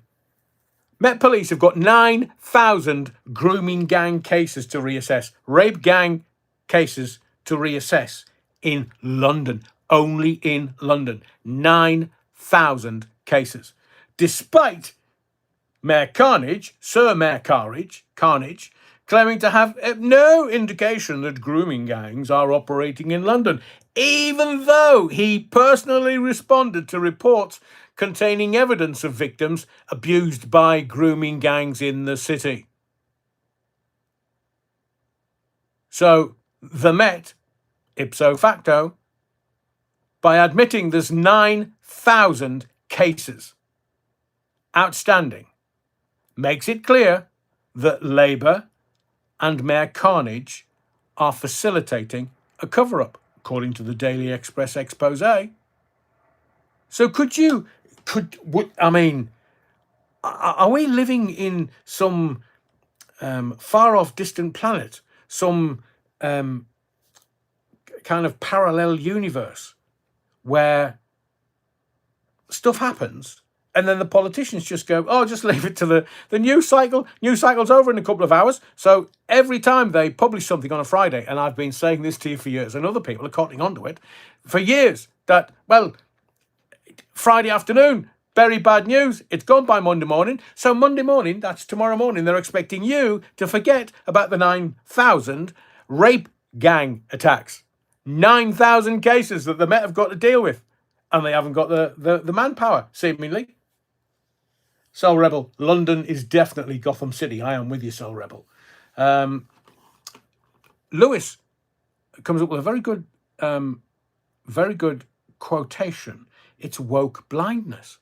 Met Police have got 9,000 grooming gang cases to reassess. Rape gang cases to reassess in London. Only in London. 9,000 cases. Despite Sir Mayor Carnage, claiming to have no indication that grooming gangs are operating in London, even though he personally responded to reports containing evidence of victims abused by grooming gangs in the city. So the Met, ipso facto, by admitting there's 9,000 cases outstanding, makes it clear that Labour and Mayor Carnage are facilitating a cover-up, according to the Daily Express expose. So are we living in some far-off distant planet, some kind of parallel universe where stuff happens and then the politicians just go, oh, just leave it to the news cycle. News cycle's over in a couple of hours. So every time they publish something on a Friday, and I've been saying this to you for years, and other people are cottoning onto it for years, that, Friday afternoon, very bad news. It's gone by Monday morning. So Monday morning, that's tomorrow morning, they're expecting you to forget about the 9,000 rape gang attacks. 9,000 cases that the Met have got to deal with. And they haven't got the manpower, seemingly. Soul Rebel, London is definitely Gotham City. I am with you, Soul Rebel. Lewis comes up with a very good quotation. It's woke blindness.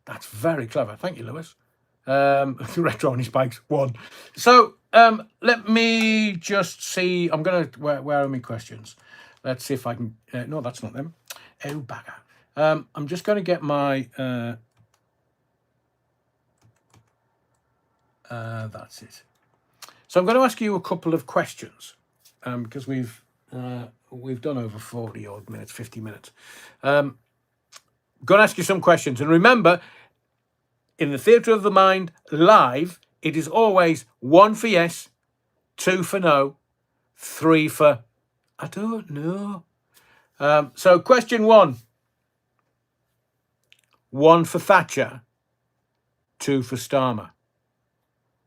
That's very clever. Thank you, Lewis. Retro on his bikes, one. So let me just see. I'm going to, where are my questions? Let's see if I can, no, that's not them. Oh, bagger. I'm just going to get my, that's it. So I'm going to ask you a couple of questions because we've done over 40 odd minutes, 50 minutes. Going to ask you some questions. And remember, in the Theatre of the Mind live, it is always 1 for yes, 2 for no, 3 for I don't know. So question 1. 1 for Thatcher, 2 for Starmer,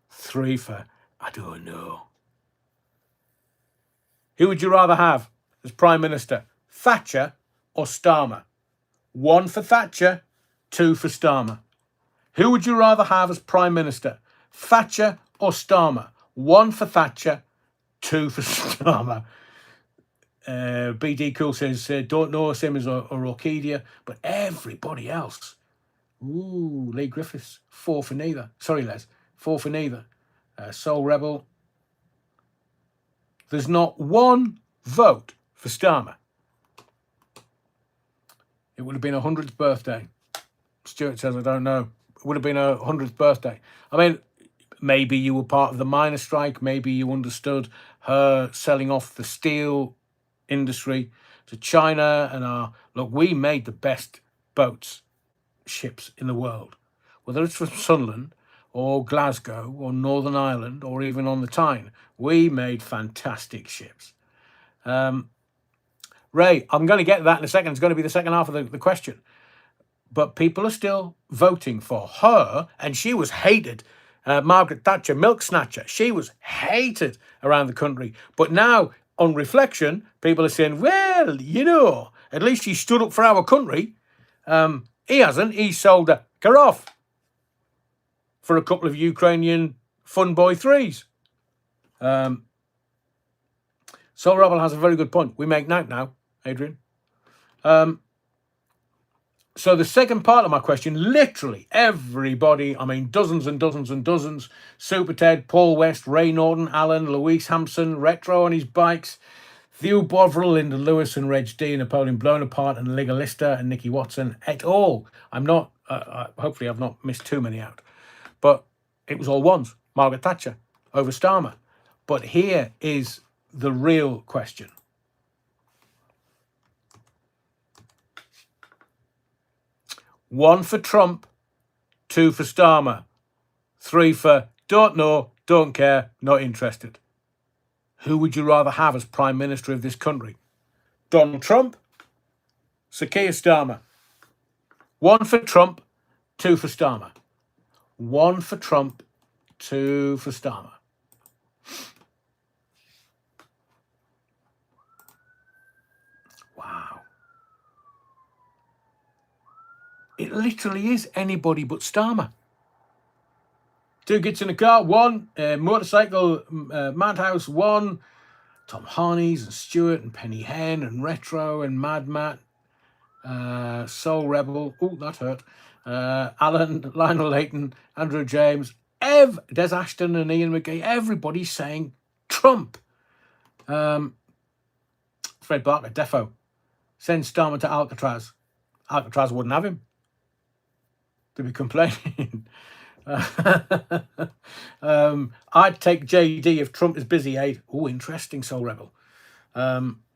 3 for I don't know. Who would you rather have as Prime Minister, Thatcher or Starmer? 1 for Thatcher, 2 for Starmer. Who would you rather have as Prime Minister, Thatcher or Starmer? 1 for Thatcher, 2 for Starmer. BD Cool says, don't know, same as Orchidia, but everybody else. Ooh, Lee Griffiths, 4 for neither. Sorry, Les, 4 for neither. Soul Rebel. There's not 1 vote for Starmer. It would have been a 100th birthday. Stuart says, I don't know. It would have been a 100th birthday. I mean, maybe you were part of the miners' strike. Maybe you understood her selling off the steel industry to China. And look, we made the best boats, ships in the world. Whether it's from Sunderland or Glasgow or Northern Ireland or even on the Tyne, we made fantastic ships. Ray, I'm going to get to that in a second. It's going to be the second half of the question. But people are still voting for her, and she was hated. Margaret Thatcher, milk snatcher, she was hated around the country. But now, on reflection, people are saying, well, you know, at least he stood up for our country. He hasn't. He sold a carafe for a couple of Ukrainian Fun Boy 3s. Soul Rebel has a very good point. We make night now, Adrian. So the second part of my question, literally everybody, I mean, dozens and dozens and dozens, Super Ted, Paul West, Ray Norton, Alan, Louise Hampson, Retro on his bikes, Theo Bovril, Lyndon Lewis and Reg D, Napoleon Blown Apart and Legalista and Nicky Watson, et al. I'm not, hopefully I've not missed too many out, but it was all ones, Margaret Thatcher over Starmer. But here is the real question. One for Trump, 2 for Starmer, 3 for don't know, don't care, not interested. Who would you rather have as Prime Minister of this country? Donald Trump, Sir Keir Starmer. 1 for Trump, 2 for Starmer. 1 for Trump, 2 for Starmer. Wow. It literally is anybody but Starmer. 2 gets in a car, 1 motorcycle, Madhouse, 1 Tom Harneys and Stewart and Penny Hen and Retro and Mad Matt, Soul Rebel, oh that hurt, Alan, Lionel Layton, Andrew James, Des Ashton and Ian McGee, everybody's saying Trump. Fred Barker, defo, send Starmer to Alcatraz. Alcatraz wouldn't have him. To be complaining. I'd take JD if Trump is busy, Aid. Oh, interesting, Soul Rebel.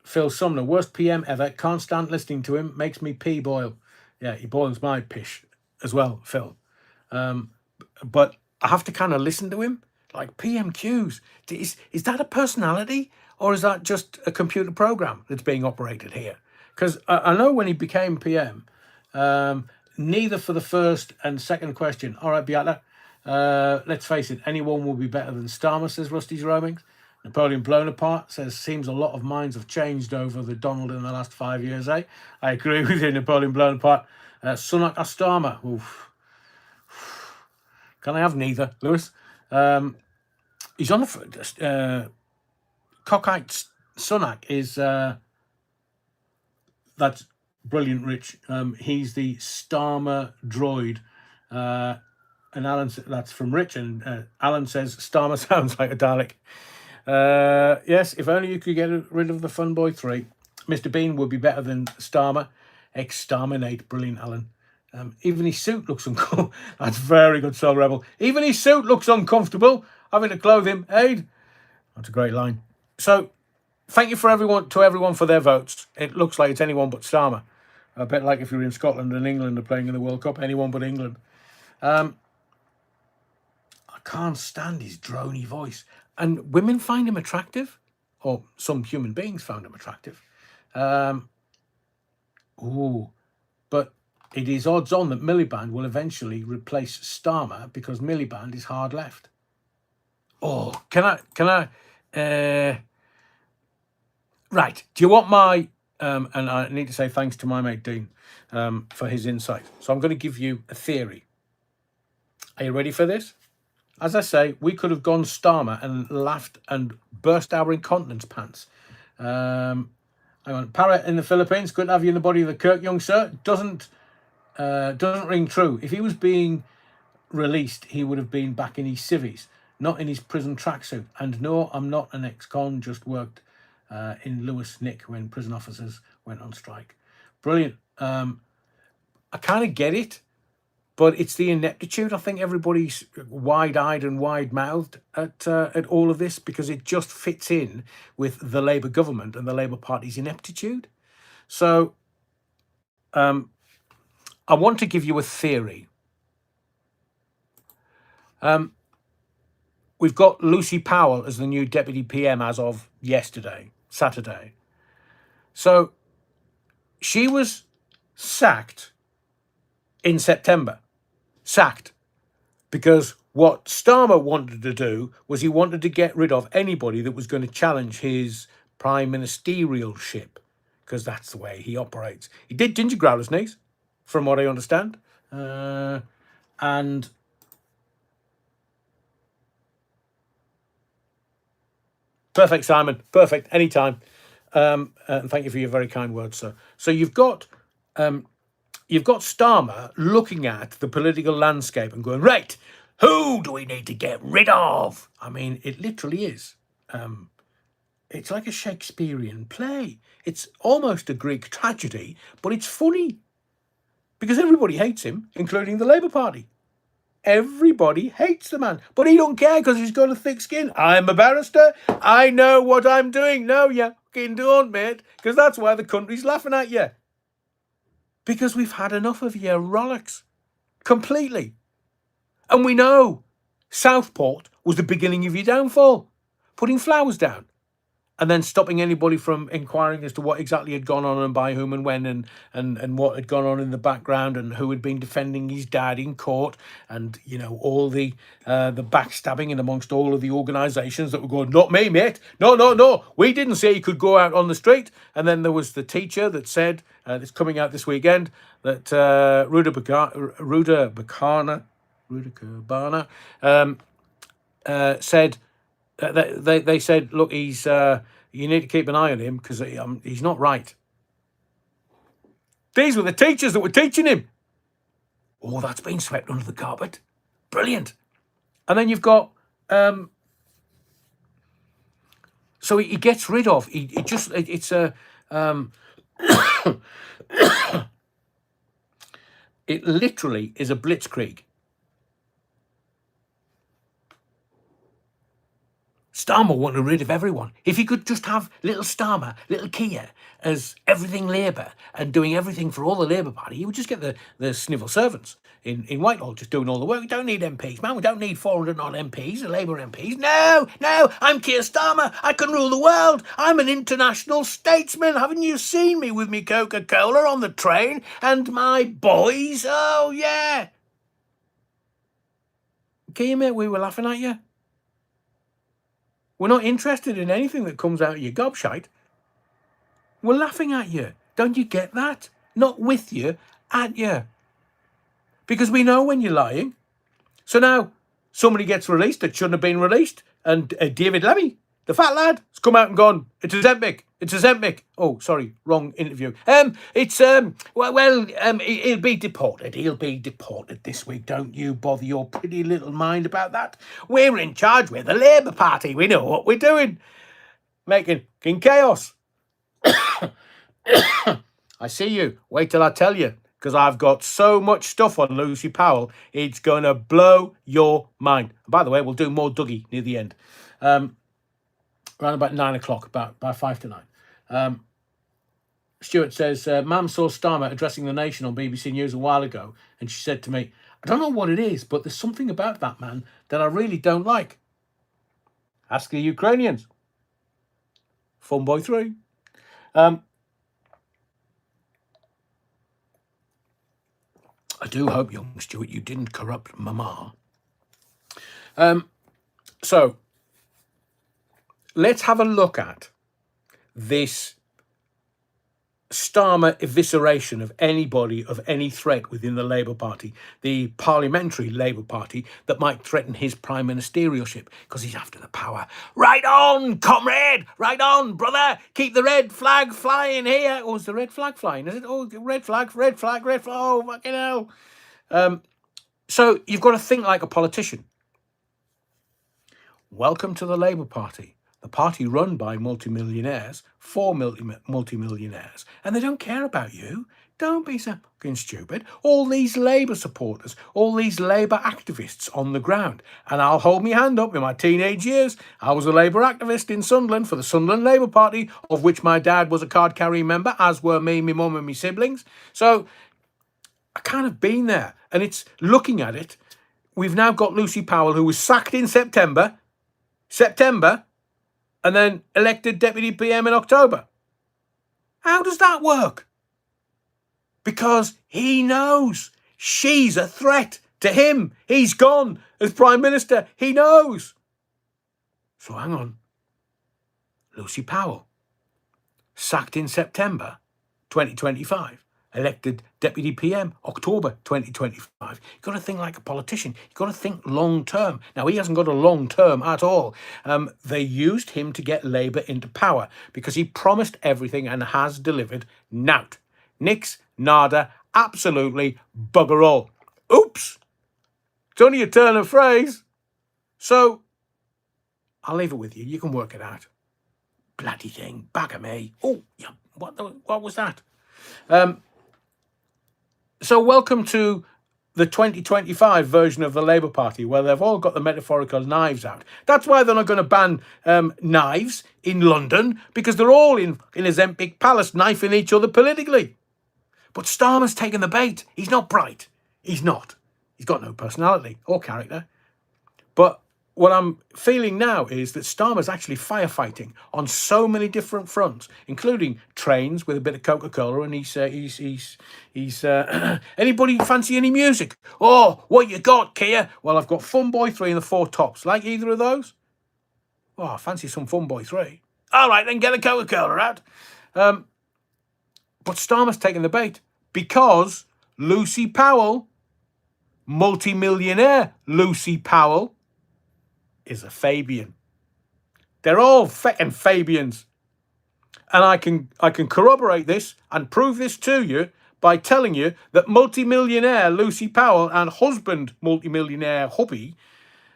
Phil Sumner, worst PM ever. Can't stand listening to him. Makes me pee boil. Yeah, he boils my pish as well, Phil. But I have to kind of listen to him. Like PMQs. Is that a personality or is that just a computer program that's being operated here? Because I know when he became PM, neither for the first and second question. All right, Beata, let's face it, anyone will be better than Starmer, says Rusty's Roamings. Napoleon Blown Apart says, seems a lot of minds have changed over the Donald in the last 5 years, eh? I agree with you, Napoleon Blown Apart. Sunak or Starmer? Oof. Can I have neither, Lewis? He's on the... Cockite Sunak is... that's... Brilliant, Rich. He's the Starmer droid. And Alan, that's from Rich. And Alan says, Starmer sounds like a Dalek. Yes, if only you could get rid of the Fun Boy 3. Mr. Bean would be better than Starmer. Exterminate. Brilliant, Alan. Even his suit looks uncomfortable. That's very good, Soul Rebel. Even his suit looks uncomfortable. Having to clothe him. Aid. That's a great line. So, thank you to everyone for their votes. It looks like it's anyone but Starmer. A bit like if you're in Scotland and England are playing in the World Cup, anyone but England. I can't stand his drony voice. And women find him attractive, or some human beings found him attractive. But it is odds on that Miliband will eventually replace Starmer because Miliband is hard left. Oh, can I? Right. Do you want my? And I need to say thanks to my mate Dean for his insight. So I'm going to give you a theory. Are you ready for this? As I say, we could have gone Starmer and laughed and burst our incontinence pants. Hang on, Parrot in the Philippines. Good to have you in the body of the Kirk, young sir. Doesn't ring true. If he was being released, he would have been back in his civvies, not in his prison tracksuit. And no, I'm not an ex-con, just worked in Lewis Nick when prison officers went on strike. Brilliant. I kind of get it, but it's the ineptitude. I think everybody's wide-eyed and wide-mouthed at all of this because it just fits in with the Labour government and the Labour Party's ineptitude. So I want to give you a theory. We've got Lucy Powell as the new Deputy PM as of yesterday, Saturday. So she was sacked in September. Sacked. Because what Starmer wanted to do was he wanted to get rid of anybody that was going to challenge his prime ministerialship, because that's the way he operates. He did Ginger Growler's knees, from what I understand. And perfect, Simon. Perfect. Anytime. And thank you for your very kind words, sir. So you've got Starmer looking at the political landscape and going, right, who do we need to get rid of? I mean, it literally is. It's like a Shakespearean play. It's almost a Greek tragedy, but it's funny because everybody hates him, including the Labour Party. Everybody hates the man, but he don't care because he's got a thick skin. I'm a barrister. I know what I'm doing. No, you fucking don't, mate, because that's why the country's laughing at you. Because we've had enough of your rollicks. Completely. And we know Southport was the beginning of your downfall. Putting flowers down. And then stopping anybody from inquiring as to what exactly had gone on and by whom and when and what had gone on in the background and who had been defending his dad in court and, you know, all the backstabbing and amongst all of the organisations that were going, not me, mate. No. We didn't say you could go out on the street. And then there was the teacher that said, it's coming out this weekend, that Ruda Bacana said, they said, look, he's you need to keep an eye on him because he's not right. These were the teachers that were teaching him. Oh, that's been swept under the carpet. Brilliant. And then you've got so he gets rid of. It's a it literally is a blitzkrieg. Starmer wanted rid of everyone. If he could just have little Starmer, little Keir, as everything Labour and doing everything for all the Labour Party, he would just get the civil servants in Whitehall just doing all the work. We don't need MPs, man. We don't need 400 odd MPs, the Labour MPs. No, I'm Keir Starmer. I can rule the world. I'm an international statesman. Haven't you seen me with me Coca-Cola on the train and my boys? Oh, yeah. Keir, mate, we were laughing at you. We're not interested in anything that comes out of your gobshite. We're laughing at you. Don't you get that? Not with you, at you. Because we know when you're lying. So now somebody gets released that shouldn't have been released. And David Lemmy, the fat lad, has come out and gone, it's a Zempic. Oh, sorry, wrong interview. He'll be deported. He'll be deported this week. Don't you bother your pretty little mind about that. We're in charge. We're the Labour Party. We know what we're doing. Making chaos. I see you. Wait till I tell you. Because I've got so much stuff on Lucy Powell. It's going to blow your mind. And by the way, we'll do more Dougie near the end. around about 9 o'clock, about by 5 to 9. Stuart says, Mam saw Starmer addressing the nation on BBC News a while ago, and she said to me, I don't know what it is, but there's something about that man that I really don't like. Ask the Ukrainians. Funboy 3. I do hope, young Stuart, you didn't corrupt Mama. So, let's have a look at this Starmer evisceration of anybody of any threat within the Labour Party, the parliamentary Labour Party that might threaten his prime ministerialship, because he's after the power. Right on, comrade! Right on, brother! Keep the red flag flying here! Oh, is the red flag flying? Is it? Oh, red flag, red flag, red flag. Oh, fucking hell. So you've got to think like a politician. Welcome to the Labour Party. The party run by multimillionaires for multimillionaires, and they don't care about you. Don't be so fucking stupid. All these Labour supporters, all these Labour activists on the ground, and I'll hold my hand up. In my teenage years, I was a Labour activist in Sunderland for the Sunderland Labour Party, of which my dad was a card-carrying member, as were me, my mum and my siblings. So I kind of been there, and it's looking at it. We've now got Lucy Powell, who was sacked in September, and then elected Deputy PM in October. How does that work? Because he knows she's a threat to him. He's gone as Prime Minister. He knows. So hang on. Lucy Powell, sacked in September 2025. Elected Deputy PM, October 2025. You've got to think like a politician. You've got to think long term. Now, he hasn't got a long term at all. They used him to get Labour into power because he promised everything and has delivered nout. Nix, nada, absolutely bugger all. Oops. It's only a turn of phrase. So, I'll leave it with you. You can work it out. Bloody thing. Back at me. Oh, yeah. What was that? So welcome to the 2025 version of the Labour Party, where they've all got the metaphorical knives out. That's why they're not going to ban knives in London, because they're all in a Zempic palace knifing each other politically. But Starmer's taken the bait. He's not bright. He's not. He's got no personality or character. But what I'm feeling now is that Starmer's actually firefighting on so many different fronts, including trains with a bit of Coca-Cola, and he's anybody fancy any music? Oh, what you got, Kia? Well, I've got Funboy 3 and the Four Tops. Like either of those? Oh, I fancy some Funboy 3. All right, then get a Coca-Cola out. But Starmer's taking the bait because Lucy Powell, multi-millionaire Lucy Powell, is a Fabian. They're all feckin' Fabians. And I can corroborate this and prove this to you by telling you that multimillionaire Lucy Powell and husband multimillionaire hubby,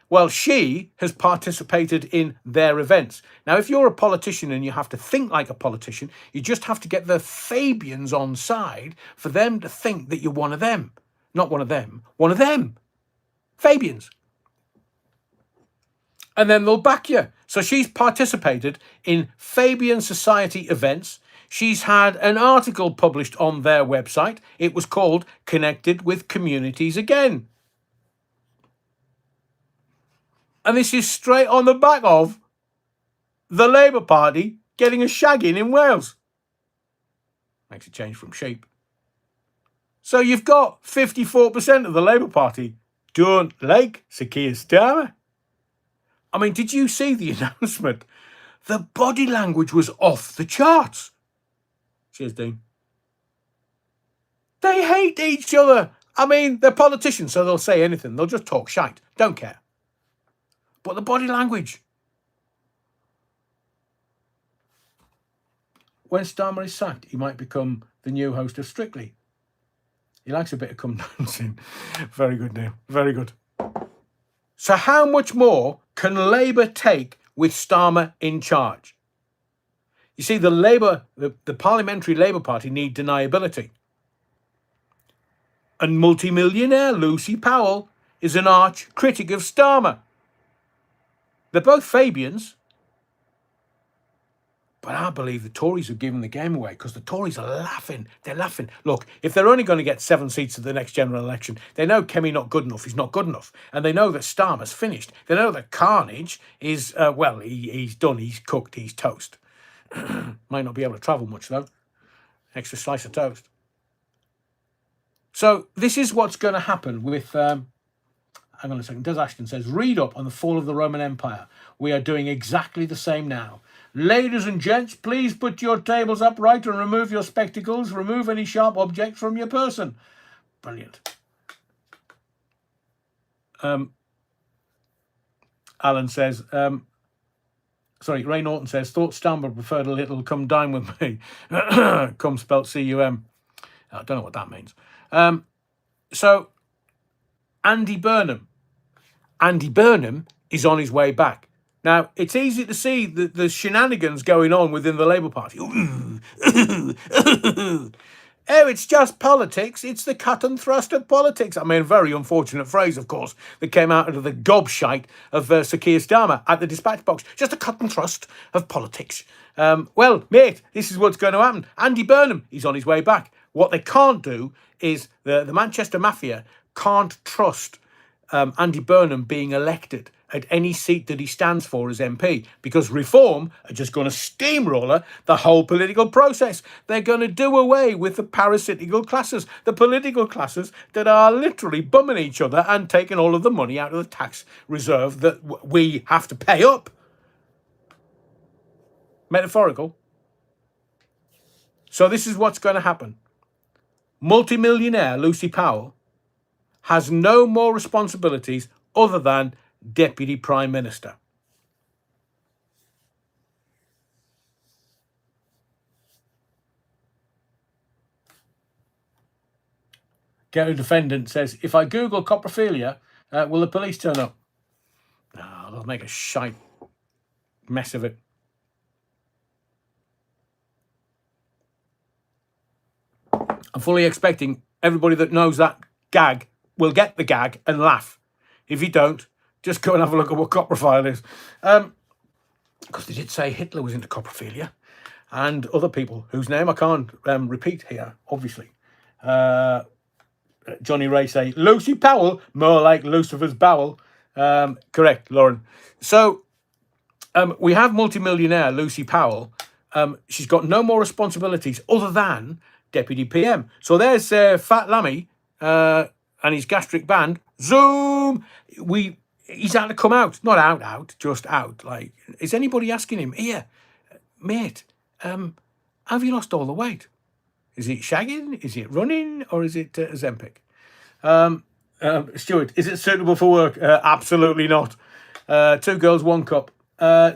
well, she has participated in their events. Now, if you're a politician and you have to think like a politician, you just have to get the Fabians on side for them to think that you're one of them. Not one of them. One of them. Fabians. And then they'll back you. So she's participated in Fabian Society events. She's had an article published on their website. It was called Connected with Communities Again. And this is straight on the back of the Labour Party getting a shagging in Wales. Makes a change from sheep. So you've got 54% of the Labour Party don't like Sir Keir Starmer. I mean, did you see the announcement? The body language was off the charts. Cheers, Dean. They hate each other. I mean, they're politicians, so they'll say anything. They'll just talk shite. Don't care. But the body language. When Starmer is sacked, he might become the new host of Strictly. He likes a bit of cum dancing. Very good, Neil. Very good. So how much more can Labour take with Starmer in charge? You see, the Parliamentary Labour Party need deniability. And multimillionaire Lucy Powell is an arch critic of Starmer. They're both Fabians. But I believe the Tories have given the game away because the Tories are laughing. They're laughing. Look, if they're only going to get 7 seats at the next general election, they know Kemi not good enough. He's not good enough. And they know that Starmer's finished. They know that Carnage is, he's done. He's cooked. He's toast. Might not be able to travel much, though. Extra slice of toast. So this is what's going to happen with... hang on a second. Des Ashton says, read up on the fall of the Roman Empire. We are doing exactly the same now. Ladies and gents, please put your tables upright and remove your spectacles. Remove any sharp objects from your person. Brilliant. Alan says, Ray Norton says, thought Stamber preferred a little come dine with me. Come spelt C-U-M. I don't know what that means. So, Andy Burnham is on his way back. Now, it's easy to see the shenanigans going on within the Labour Party. Oh, it's just politics. It's the cut and thrust of politics. I mean, a very unfortunate phrase, of course, that came out of the gobshite of Sir Keir Starmer at the dispatch box. Just a cut and thrust of politics. Well, mate, this is what's going to happen. Andy Burnham, he's on his way back. What they can't do is the Manchester Mafia can't trust Andy Burnham being elected at any seat that he stands for as MP, because Reform are just going to steamroller the whole political process. They're going to do away with the parasitical classes, the political classes that are literally bumming each other and taking all of the money out of the tax reserve that we have to pay up. Metaphorical. So this is what's going to happen. Multimillionaire Lucy Powell has no more responsibilities other than Deputy Prime Minister. Gary Defendant says, if I Google coprophilia, will the police turn up? No, they'll make a shite mess of it. I'm fully expecting everybody that knows that gag will get the gag and laugh. If you don't, just go and have a look at what coprophile is. Because they did say Hitler was into coprophilia. And other people whose name I can't repeat here, obviously. Johnny Ray say, Lucy Powell, more like Lucifer's bowel. Correct, Lauren. So we have multimillionaire Lucy Powell. She's got no more responsibilities other than Deputy PM. So there's Fat Lammy and his gastric band. Zoom! He's had to come out. Not out, just out. Like, is anybody asking him, here, mate, have you lost all the weight? Is it shagging? Is it running? Or is it Ozempic? Stuart, is it suitable for work? Absolutely not. 2 girls, 1 cup.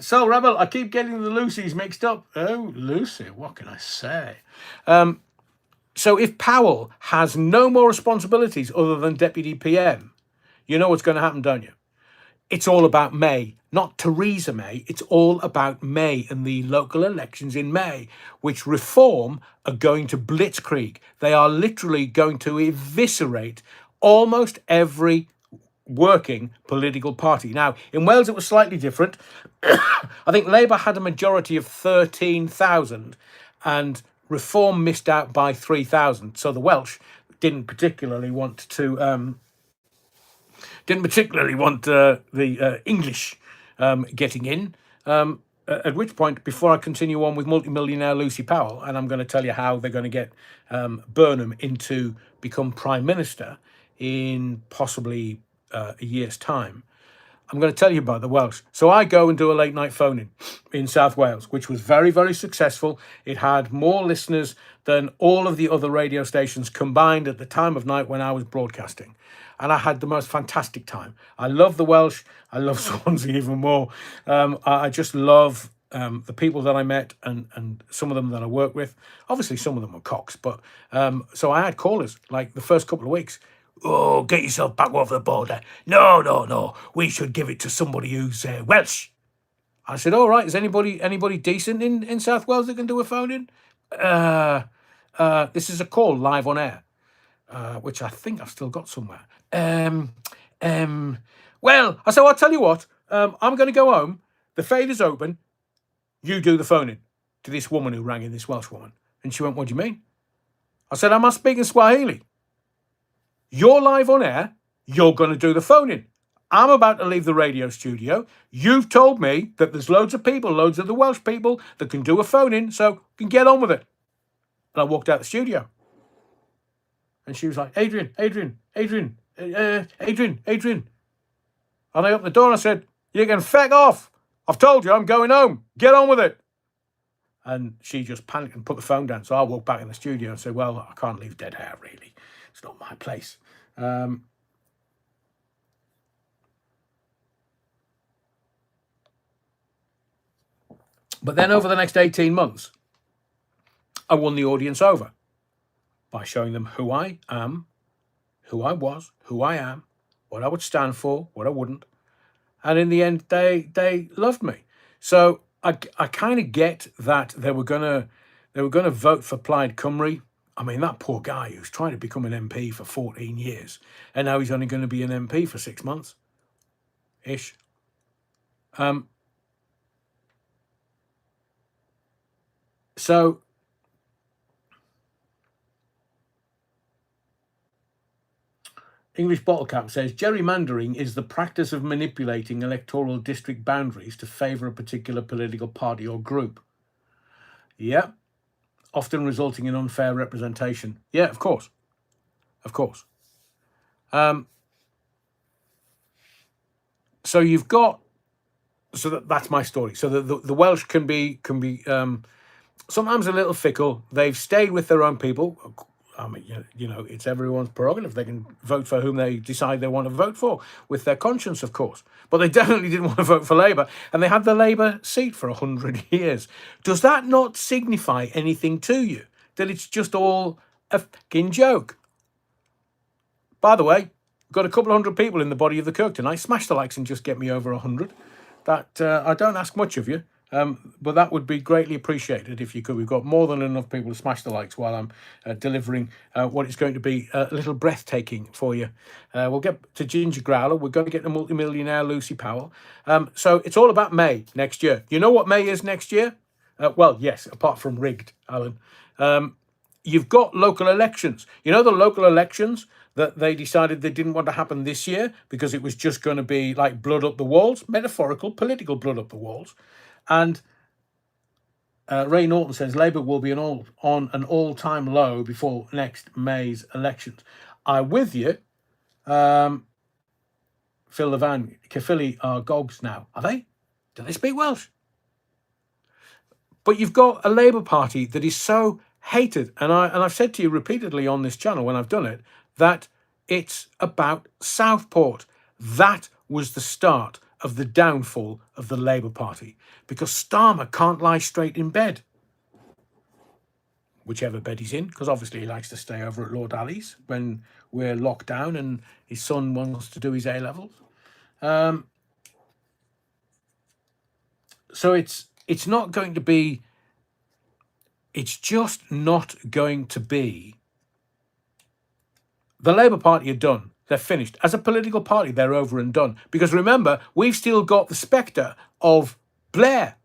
So, Rebel, I keep getting the Lucys mixed up. Oh, Lucy, what can I say? So if Powell has no more responsibilities other than Deputy PM, you know what's going to happen, don't you? It's all about May, not Theresa May. It's all about May and the local elections in May, which Reform are going to blitzkrieg. They are literally going to eviscerate almost every working political party. Now, in Wales, it was slightly different. I think Labour had a majority of 13,000 and Reform missed out by 3,000. So the Welsh didn't particularly want to... the English getting in, at which point, before I continue on with multimillionaire Lucy Powell, and I'm going to tell you how they're going to get Burnham into become Prime Minister in possibly a year's time, I'm going to tell you about the Welsh. So I go and do a late night phone in South Wales, which was very, very successful. It had more listeners than all of the other radio stations combined at the time of night when I was broadcasting. And I had the most fantastic time. I love the Welsh. I love Swansea even more. I just love the people that I met and some of them that I work with. Obviously, some of them were cocks. But so I had callers like the first couple of weeks. Oh, get yourself back off the border. No. We should give it to somebody who's Welsh. I said, all right, is anybody decent in South Wales that can do a phone in? This is a call live on air, which I think I've still got somewhere. Well, I said, well, I'll tell you what, I'm going to go home. The fader's open. You do the phoning. to this woman who rang in, this Welsh woman. And she went, "What do you mean?" I said, "Am I speaking Swahili? You're live on air. You're going to do the phone-in. I'm about to leave the radio studio. You've told me that there's loads of people, loads of the Welsh people that can do a phone-in, so you can get on with it." And I walked out the studio. And she was like, Adrian. And I opened the door and I said, "You can feck off. I've told you I'm going home. Get on with it." And she just panicked and put the phone down. So I walked back in the studio and said, "Well, I can't leave dead air, really. It's not my place." But then over the next 18 months, I won the audience over by showing them who I am, who I was, who I am, what I would stand for, what I wouldn't. And in the end, they loved me. So I kind of get that they were gonna vote for Plaid Cymru. I mean, that poor guy who's trying to become an MP for 14 years, and now he's only going to be an MP for 6 months ish. So English Bottle Cap says, gerrymandering is the practice of manipulating electoral district boundaries to favour a particular political party or group. Yeah. Often resulting in unfair representation. Yeah, of course. Of course. So you've got... So that's my story. So the Welsh can be sometimes a little fickle. They've stayed with their own people. I mean, you know, it's everyone's prerogative. They can vote for whom they decide they want to vote for, with their conscience, of course. But they definitely didn't want to vote for Labour, and they had the Labour seat for 100 years. Does that not signify anything to you? That it's just all a fucking joke? By the way, we've got a couple of hundred people in the body of the Kirk tonight. Smash the likes and just get me over 100. That I don't ask much of you. But that would be greatly appreciated if you could. We've got more than enough people to smash the likes while I'm delivering what is going to be a little breathtaking for you. We'll get to Ginger Growler. We're going to get the multimillionaire Lucy Powell. So it's all about May next year. You know what May is next year? Well, yes, apart from rigged, Alan. You've got local elections. You know the local elections that they decided they didn't want to happen this year because it was just going to be like blood up the walls, metaphorical, political blood up the walls. And Ray Norton says Labour will be on an all-time low before next May's elections. I'm with you. Phil Levan, Caerphilly are gogs now. Are they? Do they speak Welsh? But you've got a Labour Party that is so hated, and I've said to you repeatedly on this channel when I've done it, that it's about Southport. That was the start of the downfall of the Labour Party, because Starmer can't lie straight in bed, whichever bed he's in, because obviously he likes to stay over at Lord Ali's when we're locked down and his son wants to do his A-levels. So it's not going to be, it's just not going to be. The Labour Party are done. They're finished. As a political party, they're over and done. Because remember, we've still got the spectre of Blair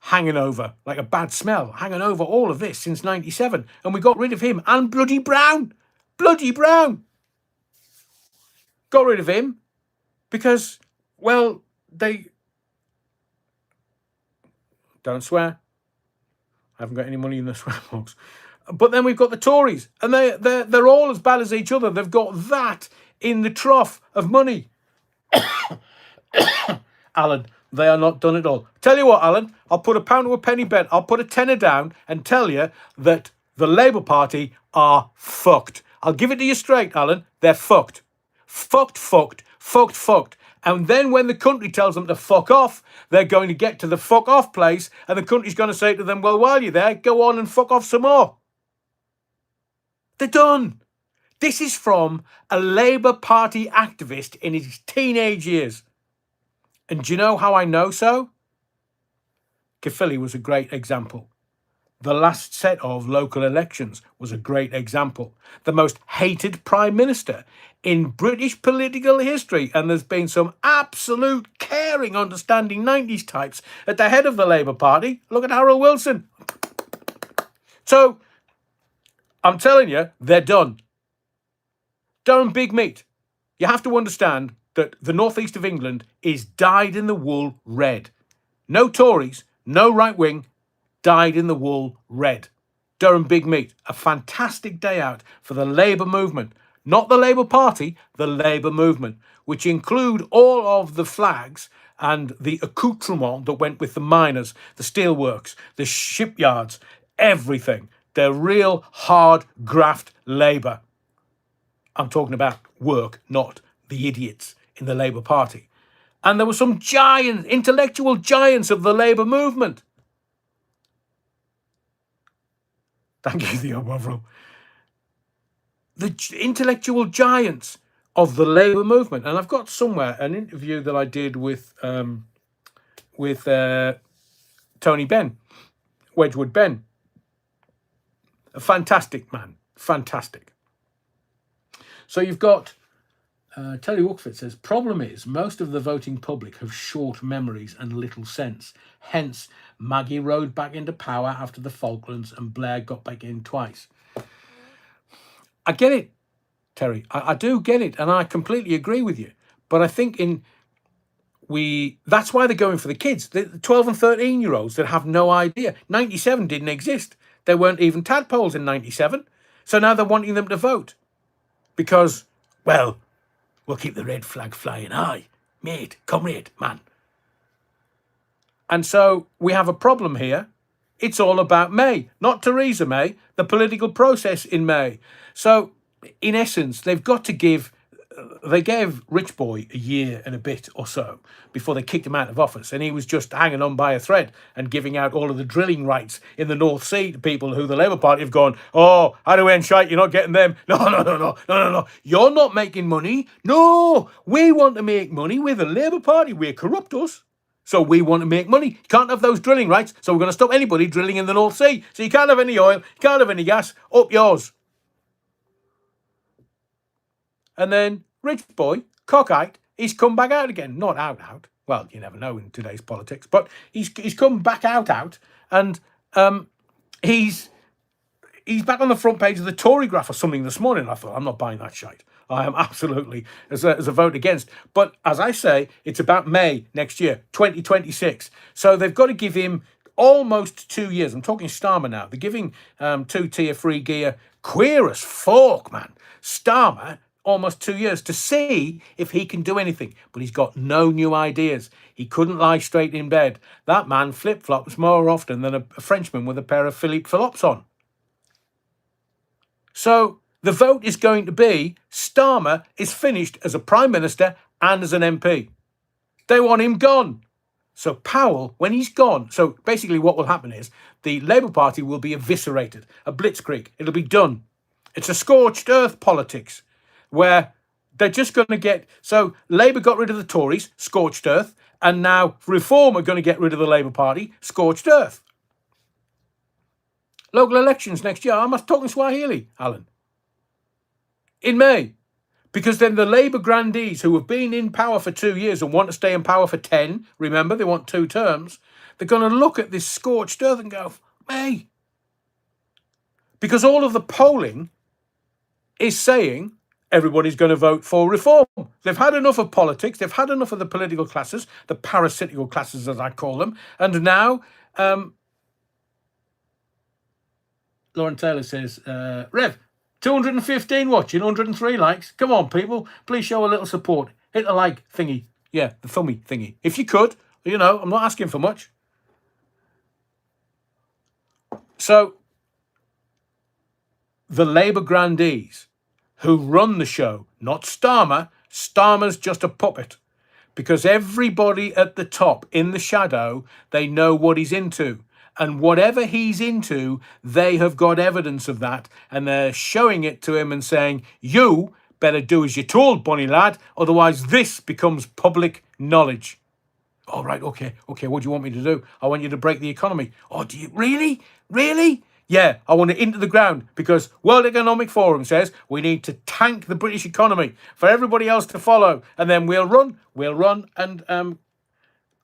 hanging over, like a bad smell, hanging over all of this since 97. And we got rid of him. And Bloody Brown. Bloody Brown. Got rid of him because, well, they... Don't swear. I haven't got any money in the swear box. But then we've got the Tories, and they're all as bad as each other. They've got that in the trough of money. Alan, they are not done at all. Tell you what, Alan, I'll put £1 to a penny bet. I'll put a tenner down and tell you that the Labour Party are fucked. I'll give it to you straight, Alan. They're fucked. Fucked. And then when the country tells them to fuck off, they're going to get to the fuck off place, and the country's going to say to them, well, while you're there, go on and fuck off some more. They're done. This is from a Labour Party activist in his teenage years. And do you know how I know so? Caerphilly was a great example. The last set of local elections was a great example. The most hated Prime Minister in British political history, and there's been some absolute caring, understanding 90s types at the head of the Labour Party. Look at Harold Wilson. So, I'm telling you, they're done. Durham Big Meat. You have to understand that the northeast of England is dyed-in-the-wool red. No Tories, no right wing, dyed-in-the-wool red. Durham Big Meat, a fantastic day out for the Labour movement. Not the Labour Party, the Labour movement, which include all of the flags and the accoutrement that went with the miners, the steelworks, the shipyards, everything. They're real hard graft Labour. I'm talking about work, not the idiots in the Labour Party. And there were some giants, intellectual giants of the Labour movement. Thank you, Theo Bovril. The intellectual giants of the Labour movement. And I've got somewhere an interview that I did with Tony Benn, Wedgwood Ben. A fantastic man. Fantastic. So you've got Telly Wookford says, problem is most of the voting public have short memories and little sense. Hence, Maggie rode back into power after the Falklands and Blair got back in twice. I get it, Terry. I do get it, and I completely agree with you. But I think that's why they're going for the kids, the 12 and 13-year-olds that have no idea. 97 didn't exist. There weren't even tadpoles in 97. So now they're wanting them to vote. Because, well, we'll keep the red flag flying high. Mate, comrade, man. And so we have a problem here. It's all about May, not Theresa May, the political process in May. So, in essence, they gave Rich Boy a year and a bit or so before they kicked him out of office. And he was just hanging on by a thread and giving out all of the drilling rights in the North Sea to people who the Labour Party have gone, oh, how do we end shite? You're not getting them. No. You're not making money. No, we want to make money. We're the Labour Party. We're corrupt us. So we want to make money. You can't have those drilling rights. So we're going to stop anybody drilling in the North Sea. So you can't have any oil. You can't have any gas. Up yours. And then Rich Boy, cockeyed, he's come back out again. Not out. Well, you never know in today's politics. But he's come back out. And he's back on the front page of the Tory Graph or something this morning. I thought, I'm not buying that shite. I am absolutely as a vote against. But as I say, it's about May next year, 2026. So they've got to give him almost 2 years. I'm talking Starmer now. They're giving 2-tier free gear. Queer as folk, man. Starmer, almost 2 years to see if he can do anything. But he's got no new ideas. He couldn't lie straight in bed. That man flip-flops more often than a Frenchman with a pair of Philippe Phillops on. So the vote is going to be Starmer is finished as a Prime Minister and as an MP. They want him gone. So Powell, when he's gone, so basically what will happen is the Labour Party will be eviscerated, a blitzkrieg. It'll be done. It's a scorched earth politics where they're just going to get... So Labour got rid of the Tories, scorched earth, and now Reform are going to get rid of the Labour Party, scorched earth. Local elections next year. I'm talking Swahili, Alan. In May. Because then the Labour grandees who have been in power for 2 years and want to stay in power for 10, remember, they want 2 terms, they're going to look at this scorched earth and go, May. Because all of the polling is saying everybody's going to vote for reform. They've had enough of politics. They've had enough of the political classes, the parasitical classes, as I call them. And now... Lauren Taylor says, Rev, 215 watching, 103 likes. Come on, people. Please show a little support. Hit the like thingy. Yeah, the thummy thingy. If you could, I'm not asking for much. So, the Labour grandees who run the show, not Starmer. Starmer's just a puppet. Because everybody at the top, in the shadow, they know what he's into. And whatever he's into, they have got evidence of that. And they're showing it to him and saying, you better do as you're told, bonny lad. Otherwise, this becomes public knowledge. Oh, right, okay. What do you want me to do? I want you to break the economy. Oh, do you really? Really? Yeah, I want it into the ground because World Economic Forum says we need to tank the British economy for everybody else to follow, and then we'll run, and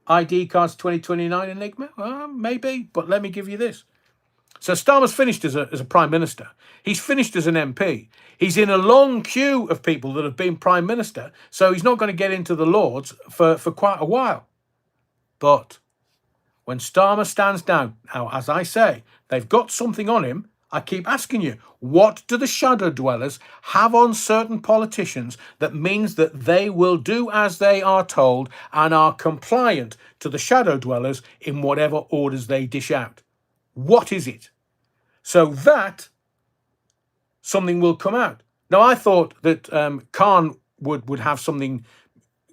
ID cards 2029 Enigma. Maybe, but let me give you this. So Starmer's finished as a prime minister. He's finished as an MP. He's in a long queue of people that have been prime minister, so he's not going to get into the Lords for quite a while. But when Starmer stands down, now, as I say, they've got something on him. I keep asking you, what do the shadow dwellers have on certain politicians that means that they will do as they are told and are compliant to the shadow dwellers in whatever orders they dish out? What is it? So that something will come out. Now, I thought that Khan would have something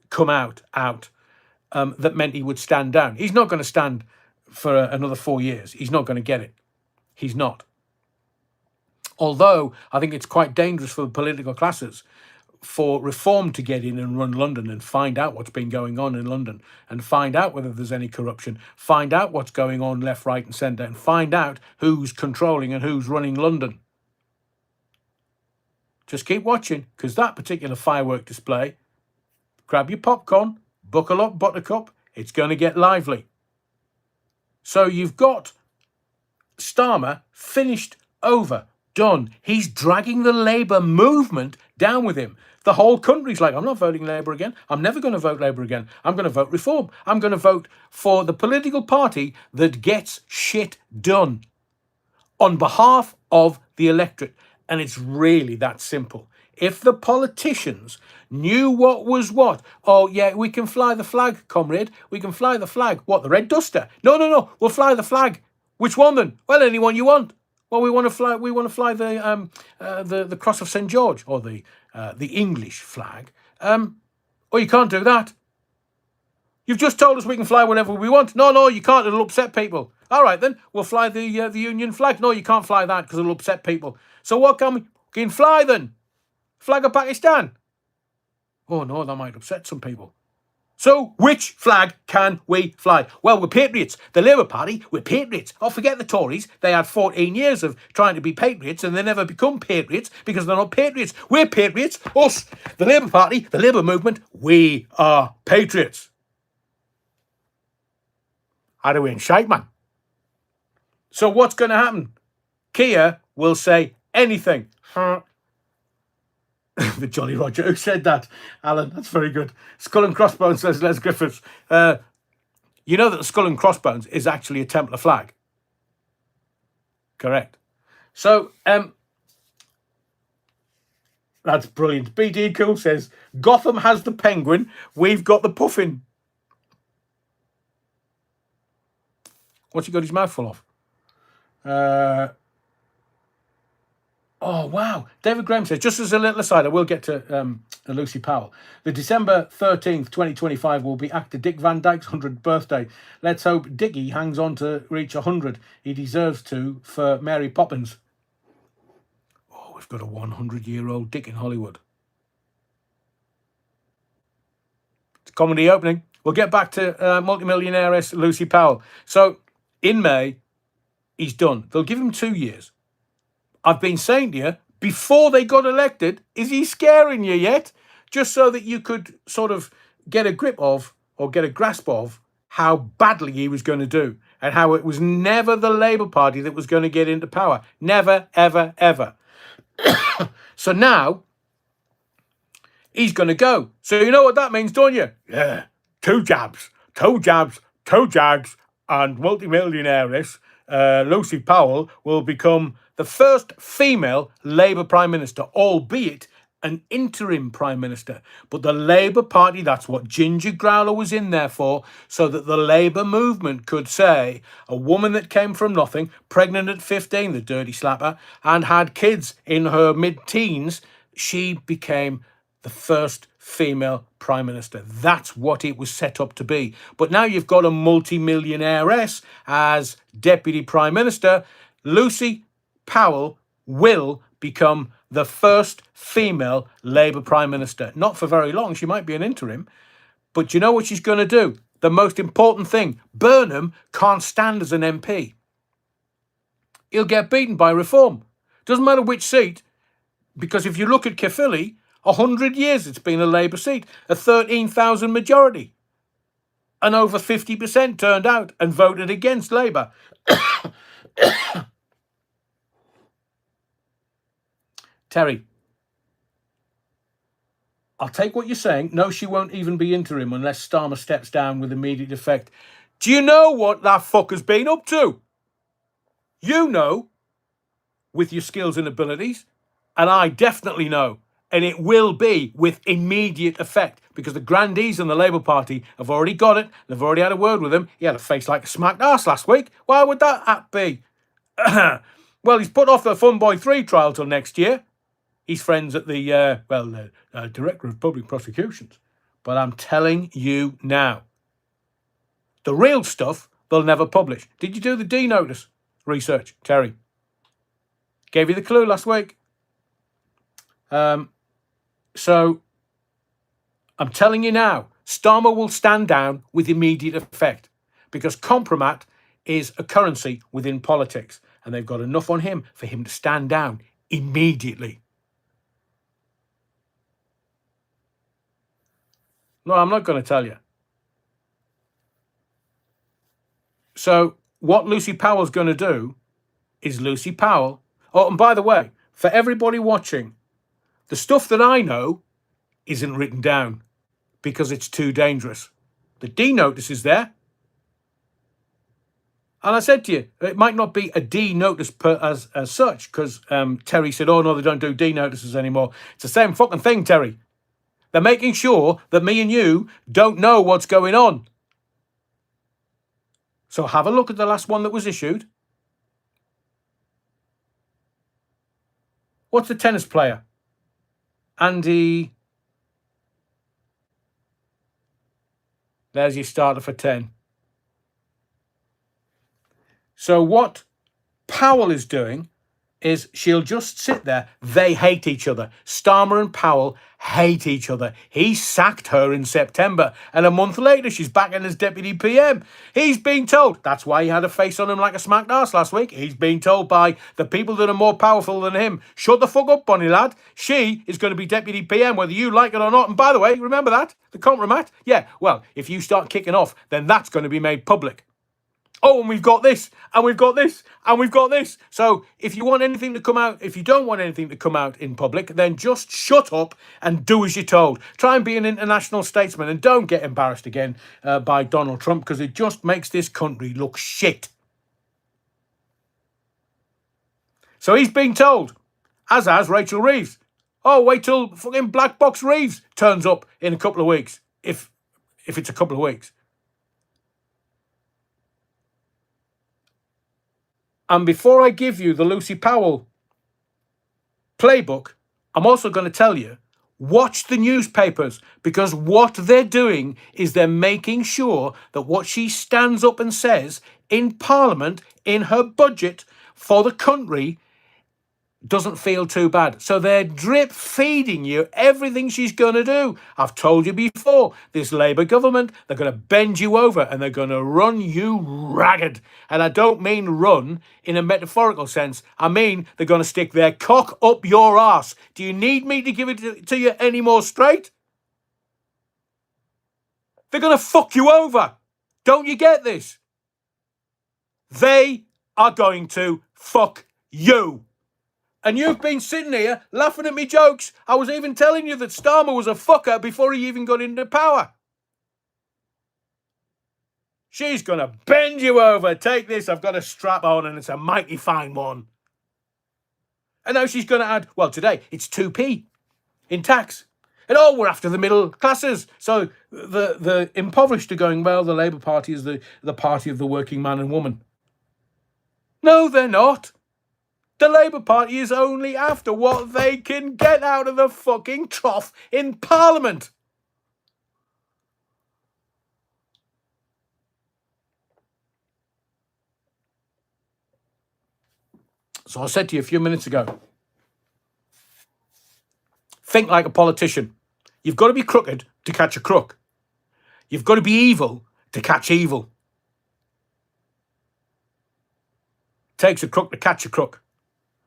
come out that meant he would stand down. He's not going to stand for another 4 years. He's not going to get it. He's not. Although I think it's quite dangerous for the political classes for Reform to get in and run London and find out what's been going on in London and find out whether there's any corruption, find out what's going on left, right and centre, and find out who's controlling and who's running London. Just keep watching, because that particular firework display, grab your popcorn, buckle up, buttercup, it's going to get lively. So you've got Starmer finished, over, done. He's dragging the Labour movement down with him. The whole country's like, I'm not voting Labour again. I'm never going to vote Labour again. I'm going to vote Reform. I'm going to vote for the political party that gets shit done on behalf of the electorate. And it's really that simple. If the politicians knew what was what, oh yeah, we can fly the flag, comrade. We can fly the flag. What, the red duster? No. We'll fly the flag. Which one then? Well, any one you want. Well, we want to fly. The cross of St. George, or the English flag. Oh, you can't do that. You've just told us we can fly whenever we want. No, you can't. It'll upset people. All right, then we'll fly the Union flag. No, you can't fly that because it'll upset people. So what can we can fly then? Flag of Pakistan. Oh no, that might upset some people. So which flag can we fly? Well, we're patriots. The Labour Party, we're patriots. Oh, forget the Tories. They had 14 years of trying to be patriots and they never become patriots because they're not patriots. We're patriots. Us, the Labour Party, the Labour movement, we are patriots. How do we in shape, man? So what's going to happen? Kia will say anything. The Jolly Roger. Who said that? Alan, that's very good. Skull and Crossbones, says Les Griffiths. You know that the Skull and Crossbones is actually a Templar flag. Correct. So, that's brilliant. BD Cool says, Gotham has the penguin, we've got the puffin. What's he got his mouth full of? Oh, wow. David Graham says, just as a little aside, I will get to Lucy Powell. The December 13th, 2025 will be actor Dick Van Dyke's 100th birthday. Let's hope Dickie hangs on to reach 100. He deserves to for Mary Poppins. Oh, we've got a 100-year-old Dick in Hollywood. It's a comedy opening. We'll get back to multimillionaire Lucy Powell. So, in May, he's done. They'll give him 2 years. I've been saying to you, before they got elected, is he scaring you yet? Just so that you could sort of get a grip of, or get a grasp of, how badly he was going to do. And how it was never the Labour Party that was going to get into power. Never, ever, ever. So now, he's going to go. So you know what that means, don't you? Yeah. 2 jabs, and multimillionaires Lucy Powell will become the first female Labour Prime Minister, albeit an interim Prime Minister. But the Labour Party, that's what Ginger Growler was in there for, so that the Labour movement could say a woman that came from nothing, pregnant at 15, the dirty slapper, and had kids in her mid-teens, she became the first female Prime Minister. That's what it was set up to be. But now you've got a multi-millionairess as Deputy Prime Minister. Lucy Powell will become the first female Labour Prime Minister. Not for very long. She might be an interim. But you know what she's going to do? the most important thing, Burnham can't stand as an MP. He'll get beaten by Reform. Doesn't matter which seat, because if you look at Caerphilly, 100 years it's been a Labour seat, a 13,000 majority. And over 50% turned out and voted against Labour. Terry, I'll take what you're saying. No, she won't even be interim unless Starmer steps down with immediate effect. Do you know what that fucker's been up to? You know, with your skills and abilities, and I definitely know, and it will be with immediate effect because the grandees in the Labour Party have already got it. They've already had a word with him. He had a face like a smacked arse last week. Why would that be? Well, he's put off the Fun Boy 3 trial till next year. He's friends at the, Director of Public Prosecutions. But I'm telling you now, the real stuff they'll never publish. Did you do the D notice research, Terry? Gave you the clue last week. So I'm telling you now, Starmer will stand down with immediate effect because compromat is a currency within politics and they've got enough on him for him to stand down immediately. No, I'm not going to tell you. So what Lucy Powell's going to do is Lucy Powell. Oh, and by the way, for everybody watching, the stuff that I know isn't written down because it's too dangerous. The D notice is there. And I said to you, it might not be a D notice as such because Terry said, oh, no, they don't do D notices anymore. It's the same fucking thing, Terry. They're making sure that me and you don't know what's going on. So have a look at the last one that was issued. What's the tennis player? Andy. There's your starter for 10. So what Powell is doing is she'll just sit there. They hate each other. Starmer and Powell hate each other. He sacked her in September, and a month later, she's back in as deputy PM. He's been told. That's why he had a face on him like a smacked arse last week. He's been told by the people that are more powerful than him, shut the fuck up, Bonnie lad. She is going to be deputy PM, whether you like it or not. And by the way, remember that? The compromat? Yeah, well, if you start kicking off, then that's going to be made public. Oh, and we've got this, and we've got this, and we've got this. So if you want anything to come out, if you don't want anything to come out in public, then just shut up and do as you're told. Try and be an international statesman and don't get embarrassed again by Donald Trump because it just makes this country look shit. So he's been told, as has Rachel Reeves. Oh, wait till fucking Black Box Reeves turns up in a couple of weeks, if it's a couple of weeks. And before I give you the Lucy Powell playbook, I'm also going to tell you, watch the newspapers because what they're doing is they're making sure that what she stands up and says in Parliament, in her budget for the country, doesn't feel too bad. So they're drip feeding you everything she's going to do. I've told you before, this Labour government, they're going to bend you over and they're going to run you ragged. And I don't mean run in a metaphorical sense. I mean they're going to stick their cock up your arse. Do you need me to give it to you any more straight? They're going to fuck you over. Don't you get this? They are going to fuck you. And you've been sitting here laughing at me jokes. I was even telling you that Starmer was a fucker before he even got into power. She's going to bend you over. Take this. I've got a strap on and it's a mighty fine one. And now she's going to add, well, today it's 2p in tax. And oh, we're after the middle classes. So the impoverished are going, well, the Labour Party is the party of the working man and woman. No, they're not. The Labour Party is only after what they can get out of the fucking trough in Parliament. So I said to you a few minutes ago, think like a politician. You've got to be crooked to catch a crook. You've got to be evil to catch evil. Takes a crook to catch a crook.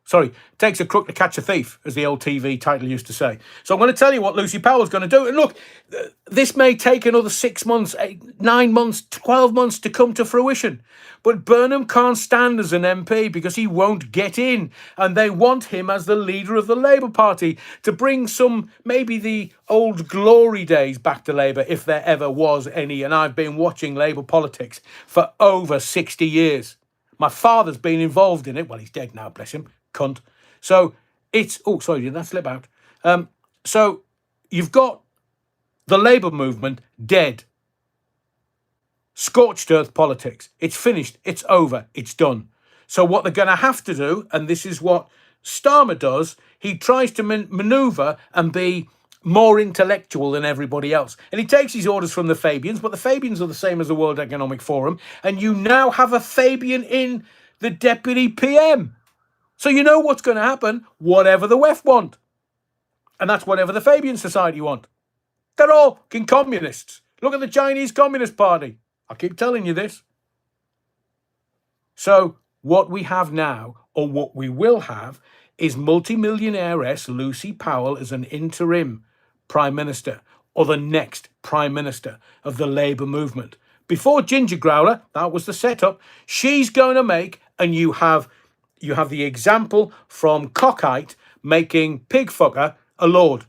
Sorry, takes a crook to catch a thief, as the old TV title used to say. So I'm going to tell you what Lucy Powell's going to do. And look, this may take another 6 months, 9 months, 12 months to come to fruition. But Burnham can't stand as an MP because he won't get in. And they want him as the leader of the Labour Party to bring some, maybe the old glory days back to Labour, if there ever was any. And I've been watching Labour politics for over 60 years. My father's been involved in it. Well, he's dead now, bless him. Cunt. So it's, oh, sorry, did that slip out? So you've got the Labour movement dead. Scorched earth politics. It's finished. It's over. It's done. So what they're going to have to do, and this is what Starmer does, he tries to maneuver and be more intellectual than everybody else. And he takes his orders from the Fabians, but the Fabians are the same as the World Economic Forum. And you now have a Fabian in the Deputy PM. So you know what's going to happen, whatever the WEF want. And that's whatever the Fabian Society want. They're all fucking communists. Look at the Chinese Communist Party. I keep telling you this. So what we have now, or what we will have, is multimillionairess Lucy Powell as an interim Prime Minister, or the next Prime Minister of the Labour movement. Before Ginger Growler, that was the setup, she's going to make, and you have the example from Cockite making Pigfucker a lord.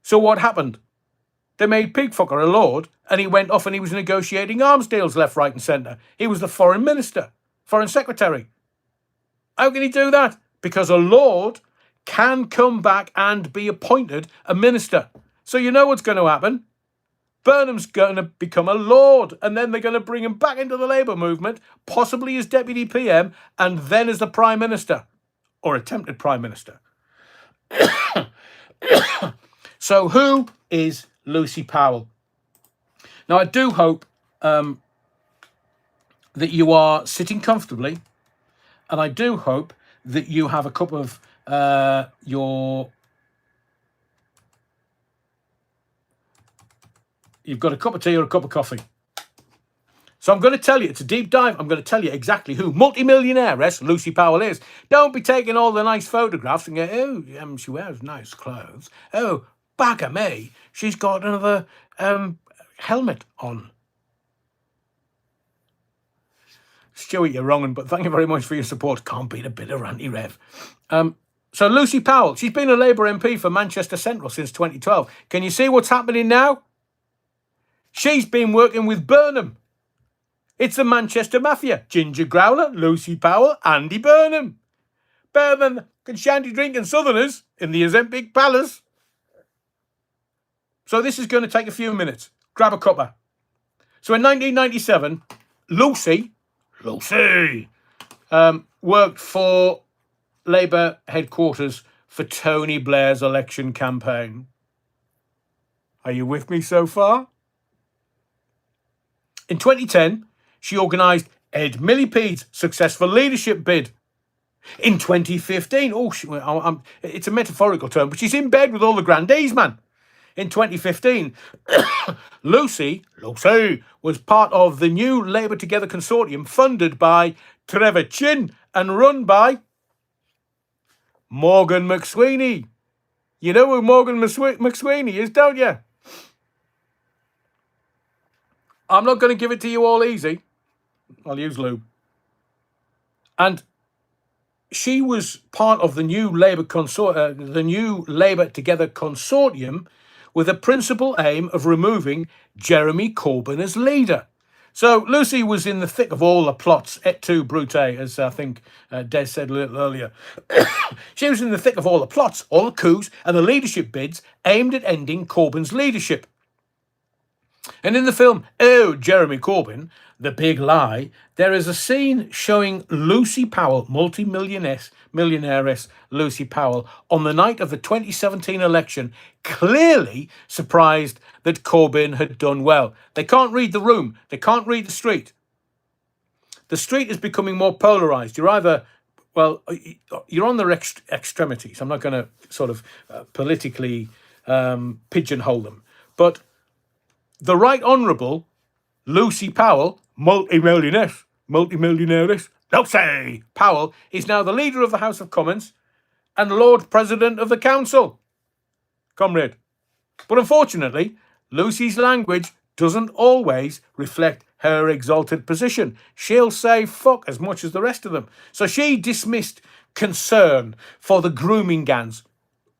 So what happened? They made Pigfucker a lord, and he went off and he was negotiating arms deals left, right and centre. He was the foreign minister, foreign secretary. How can he do that? Because a lord can come back and be appointed a minister. So you know what's going to happen. Burnham's going to become a lord, and then they're going to bring him back into the Labour movement, possibly as Deputy PM, and then as the Prime Minister, or attempted Prime Minister. So who is Lucy Powell? Now, I do hope that you are sitting comfortably, and I do hope that you have a cup of you've got a cup of tea or a cup of coffee. So I'm going to tell you, it's a deep dive. I'm going to tell you exactly who multimillionairess Lucy Powell is. Don't be taking all the nice photographs and go, oh, she wears nice clothes. Oh, back at me, she's got another helmet on. Stuart, you're wrong, but thank you very much for your support. Can't beat a bit of Randy Rev. So Lucy Powell, she's been a Labour MP for Manchester Central since 2012. Can you see what's happening now? She's been working with Burnham. It's the Manchester Mafia. Ginger Growler, Lucy Powell, Andy Burnham. Better than shanty drinking Southerners in the Ozempic Palace. So this is going to take a few minutes. Grab a cuppa. So in 1997, Lucy worked for Labour headquarters for Tony Blair's election campaign. Are you with me so far? In 2010, she organised Ed Millipede's successful leadership bid. In 2015, it's a metaphorical term, but she's in bed with all the grandees, man. In 2015, Lucy was part of the new Labour Together consortium funded by Trevor Chin and run by Morgan McSweeney. You know who Morgan McSweeney is, don't you? I'm not going to give it to you all easy. I'll use lube. And she was part of the new Labour Together consortium with a principal aim of removing Jeremy Corbyn as leader. So Lucy was in the thick of all the plots, et tu, Brute, as I think Des said a little earlier. She was in the thick of all the plots, all the coups and the leadership bids aimed at ending Corbyn's leadership. And in the film, Oh, Jeremy Corbyn, The Big Lie, there is a scene showing Lucy Powell, multi-millionairess Lucy Powell, on the night of the 2017 election, clearly surprised that Corbyn had done well. They can't read the room. They can't read the street. The street is becoming more polarised. You're either, well, you're on the extremities. I'm not going to sort of politically pigeonhole them. But the Right Honourable Lucy Powell, multimillionaire, Lucy Powell, is now the leader of the House of Commons and Lord President of the Council. Comrade. But unfortunately, Lucy's language doesn't always reflect her exalted position. She'll say fuck as much as the rest of them. So she dismissed concern for the grooming gangs,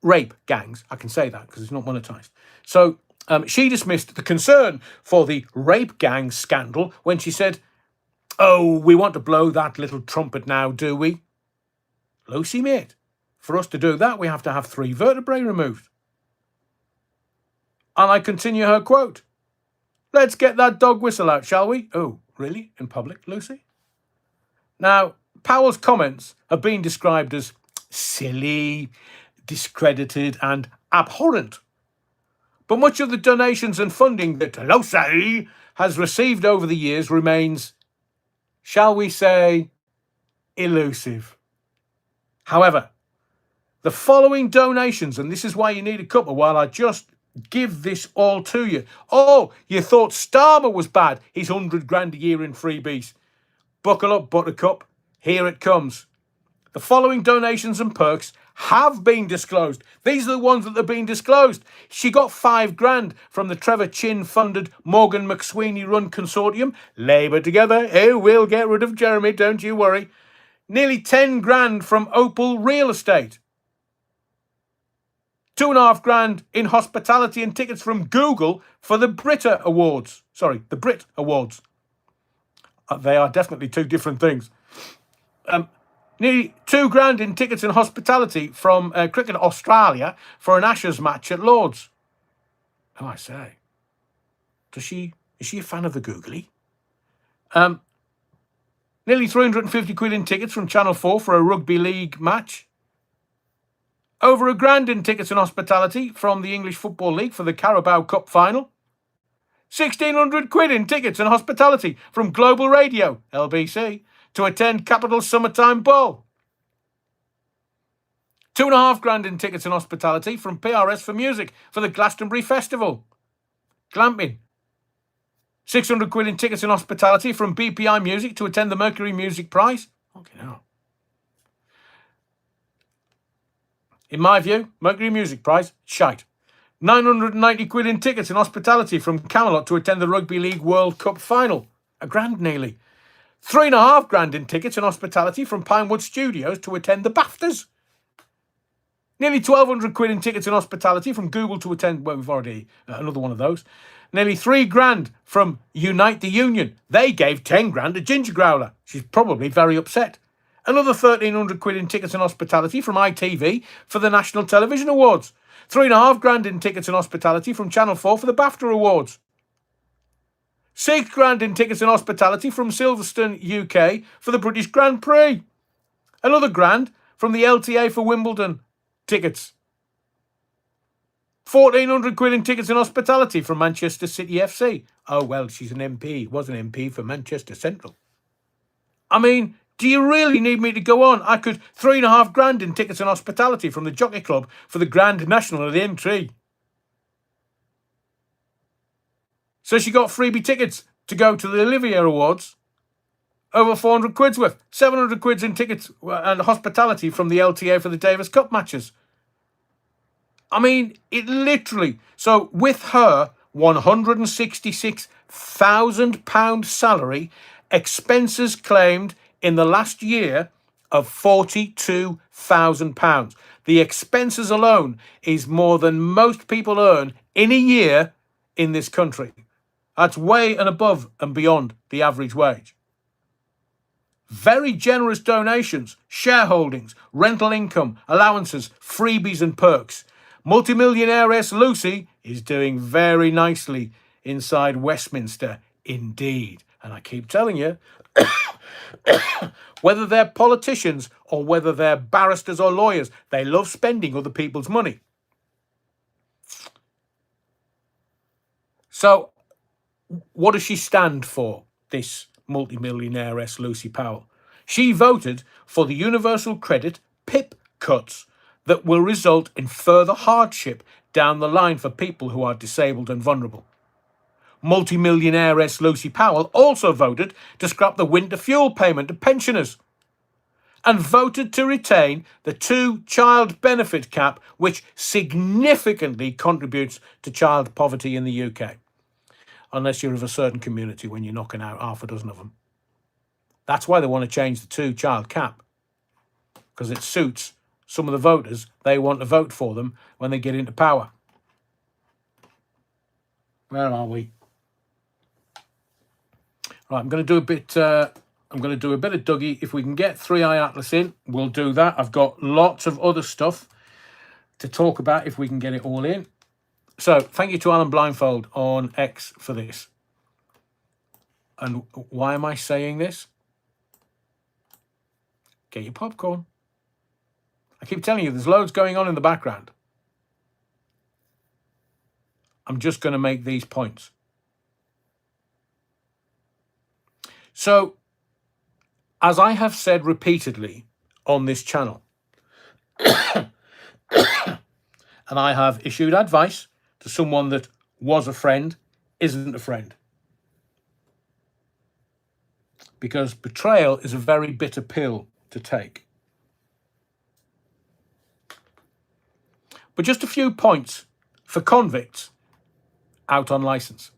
rape gangs. I can say that because it's not monetized. So she dismissed the concern for the rape gang scandal when she said, "Oh, we want to blow that little trumpet now, do we?" Lucy, mate, for us to do that, we have to have 3 vertebrae removed. And I continue her quote. "Let's get that dog whistle out, shall we?" "Oh, really? In public, Lucy?" Now, Powell's comments have been described as silly, discredited, and abhorrent. But much of the donations and funding that Lucy has received over the years remains, shall we say, elusive. However, the following donations, and this is why you need a couple while I just give this all to you. Oh, you thought Starmer was bad. He's 100 grand a year in freebies. Buckle up, Buttercup. Here it comes. The following donations and perks have been disclosed. These are the ones that have been disclosed. She got 5 grand from the Trevor Chin-funded Morgan McSweeney-run consortium. Labour together. Oh, we'll get rid of Jeremy, don't you worry. Nearly 10 grand from Opal Real Estate. 2.5 grand in hospitality and tickets from Google for the Brit Awards. The Brit Awards. They are definitely 2 different things. Nearly 2 grand in tickets and hospitality from Cricket Australia for an Ashes match at Lord's. Oh, I say. Is she a fan of the Googly? Nearly 350 quid in tickets from Channel 4 for a rugby league match. Over 1 grand in tickets and hospitality from the English Football League for the Carabao Cup final. 1,600 quid in tickets and hospitality from Global Radio, LBC, to attend Capital's Summertime Ball. 2.5 grand in tickets and hospitality from PRS for Music for the Glastonbury Festival. Glamping. 600 quid in tickets and hospitality from BPI Music to attend the Mercury Music Prize. Okay, now. In my view, Mercury Music Prize, shite. 990 quid in tickets and hospitality from Camelot to attend the Rugby League World Cup final. 1 grand nearly. 3.5 grand in tickets and hospitality from Pinewood Studios to attend the BAFTAs. Nearly 1,200 quid in tickets and hospitality from Google to attend, well, we've already, another one of those. Nearly 3 grand from Unite the Union. They gave 10 grand to Ginger Growler. She's probably very upset. Another 1,300 quid in tickets and hospitality from ITV for the National Television Awards. 3.5 grand in tickets and hospitality from Channel 4 for the BAFTA Awards. 6 grand in tickets and hospitality from Silverstone, UK for the British Grand Prix. Another grand from the LTA for Wimbledon tickets. 1,400 quid in tickets and hospitality from Manchester City FC. Oh, well, she's an MP. Was an MP for Manchester Central. I mean, do you really need me to go on? I could 3.5 grand in tickets and hospitality from the Jockey Club for the Grand National of the M3. So she got freebie tickets to go to the Olivier Awards. Over 400 quid's worth. 700 quid's in tickets and hospitality from the LTA for the Davis Cup matches. I mean, it literally... So with her £166,000 salary, expenses claimed in the last year of £42,000. The expenses alone is more than most people earn in a year in this country. That's way and above and beyond the average wage. Very generous donations, shareholdings, rental income, allowances, freebies and perks. Multimillionaire-S Lucy is doing very nicely inside Westminster indeed. And I keep telling you, whether they're politicians or whether they're barristers or lawyers, they love spending other people's money. So, what does she stand for, this multimillionaire-S Lucy Powell? She voted for the Universal Credit PIP cuts that will result in further hardship down the line for people who are disabled and vulnerable. Multi-millionairess Lucy Powell also voted to scrap the winter fuel payment to pensioners and voted to retain the 2-child benefit cap, which significantly contributes to child poverty in the UK. Unless you're of a certain community when you're knocking out half a dozen of them. That's why they want to change the 2-child cap, because it suits some of the voters. They want to vote for them when they get into power. Where are we? Right, I'm going to do a bit. I'm going to do a bit of Dougie. If we can get 3i Atlas in, we'll do that. I've got lots of other stuff to talk about if we can get it all in. So, thank you to Alan Blindfold on X for this. And why am I saying this? Get your popcorn. I keep telling you, there's loads going on in the background. I'm just going to make these points. So, as I have said repeatedly on this channel, and I have issued advice to someone that was a friend, isn't a friend. Because betrayal is a very bitter pill to take. But just a few points for convicts out on license.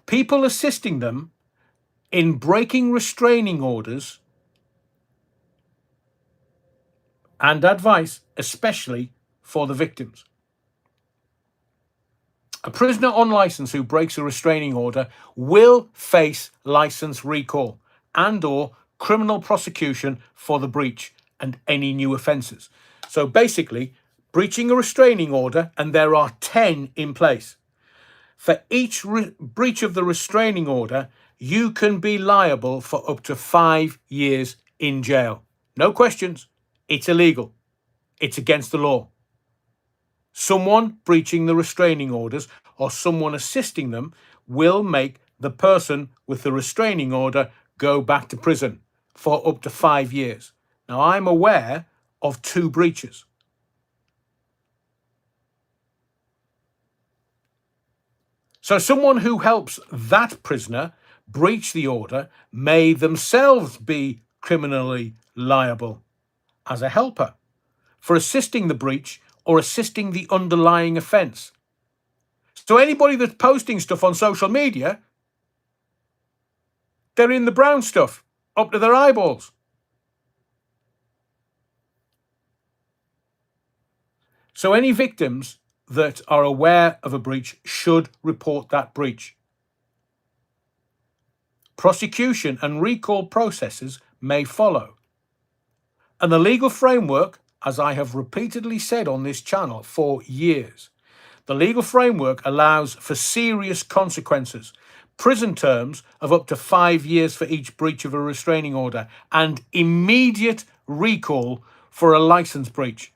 People assisting them in breaking restraining orders and advice, especially for the victims. A prisoner on license who breaks a restraining order will face license recall and/or criminal prosecution for the breach and any new offences. So basically, breaching a restraining order, and there are 10 in place. For each breach of the restraining order, you can be liable for up to 5 years in jail. No questions. It's illegal. It's against the law. Someone breaching the restraining orders or someone assisting them will make the person with the restraining order go back to prison for up to 5 years. Now, I'm aware of 2 breaches. So someone who helps that prisoner breach the order may themselves be criminally liable as a helper for assisting the breach or assisting the underlying offence. So anybody that's posting stuff on social media, they're in the brown stuff, up to their eyeballs. So any victims that are aware of a breach should report that breach. Prosecution and recall processes may follow. And the legal framework, as I have repeatedly said on this channel for years, the legal framework allows for serious consequences, prison terms of up to 5 years for each breach of a restraining order, and immediate recall for a licence breach.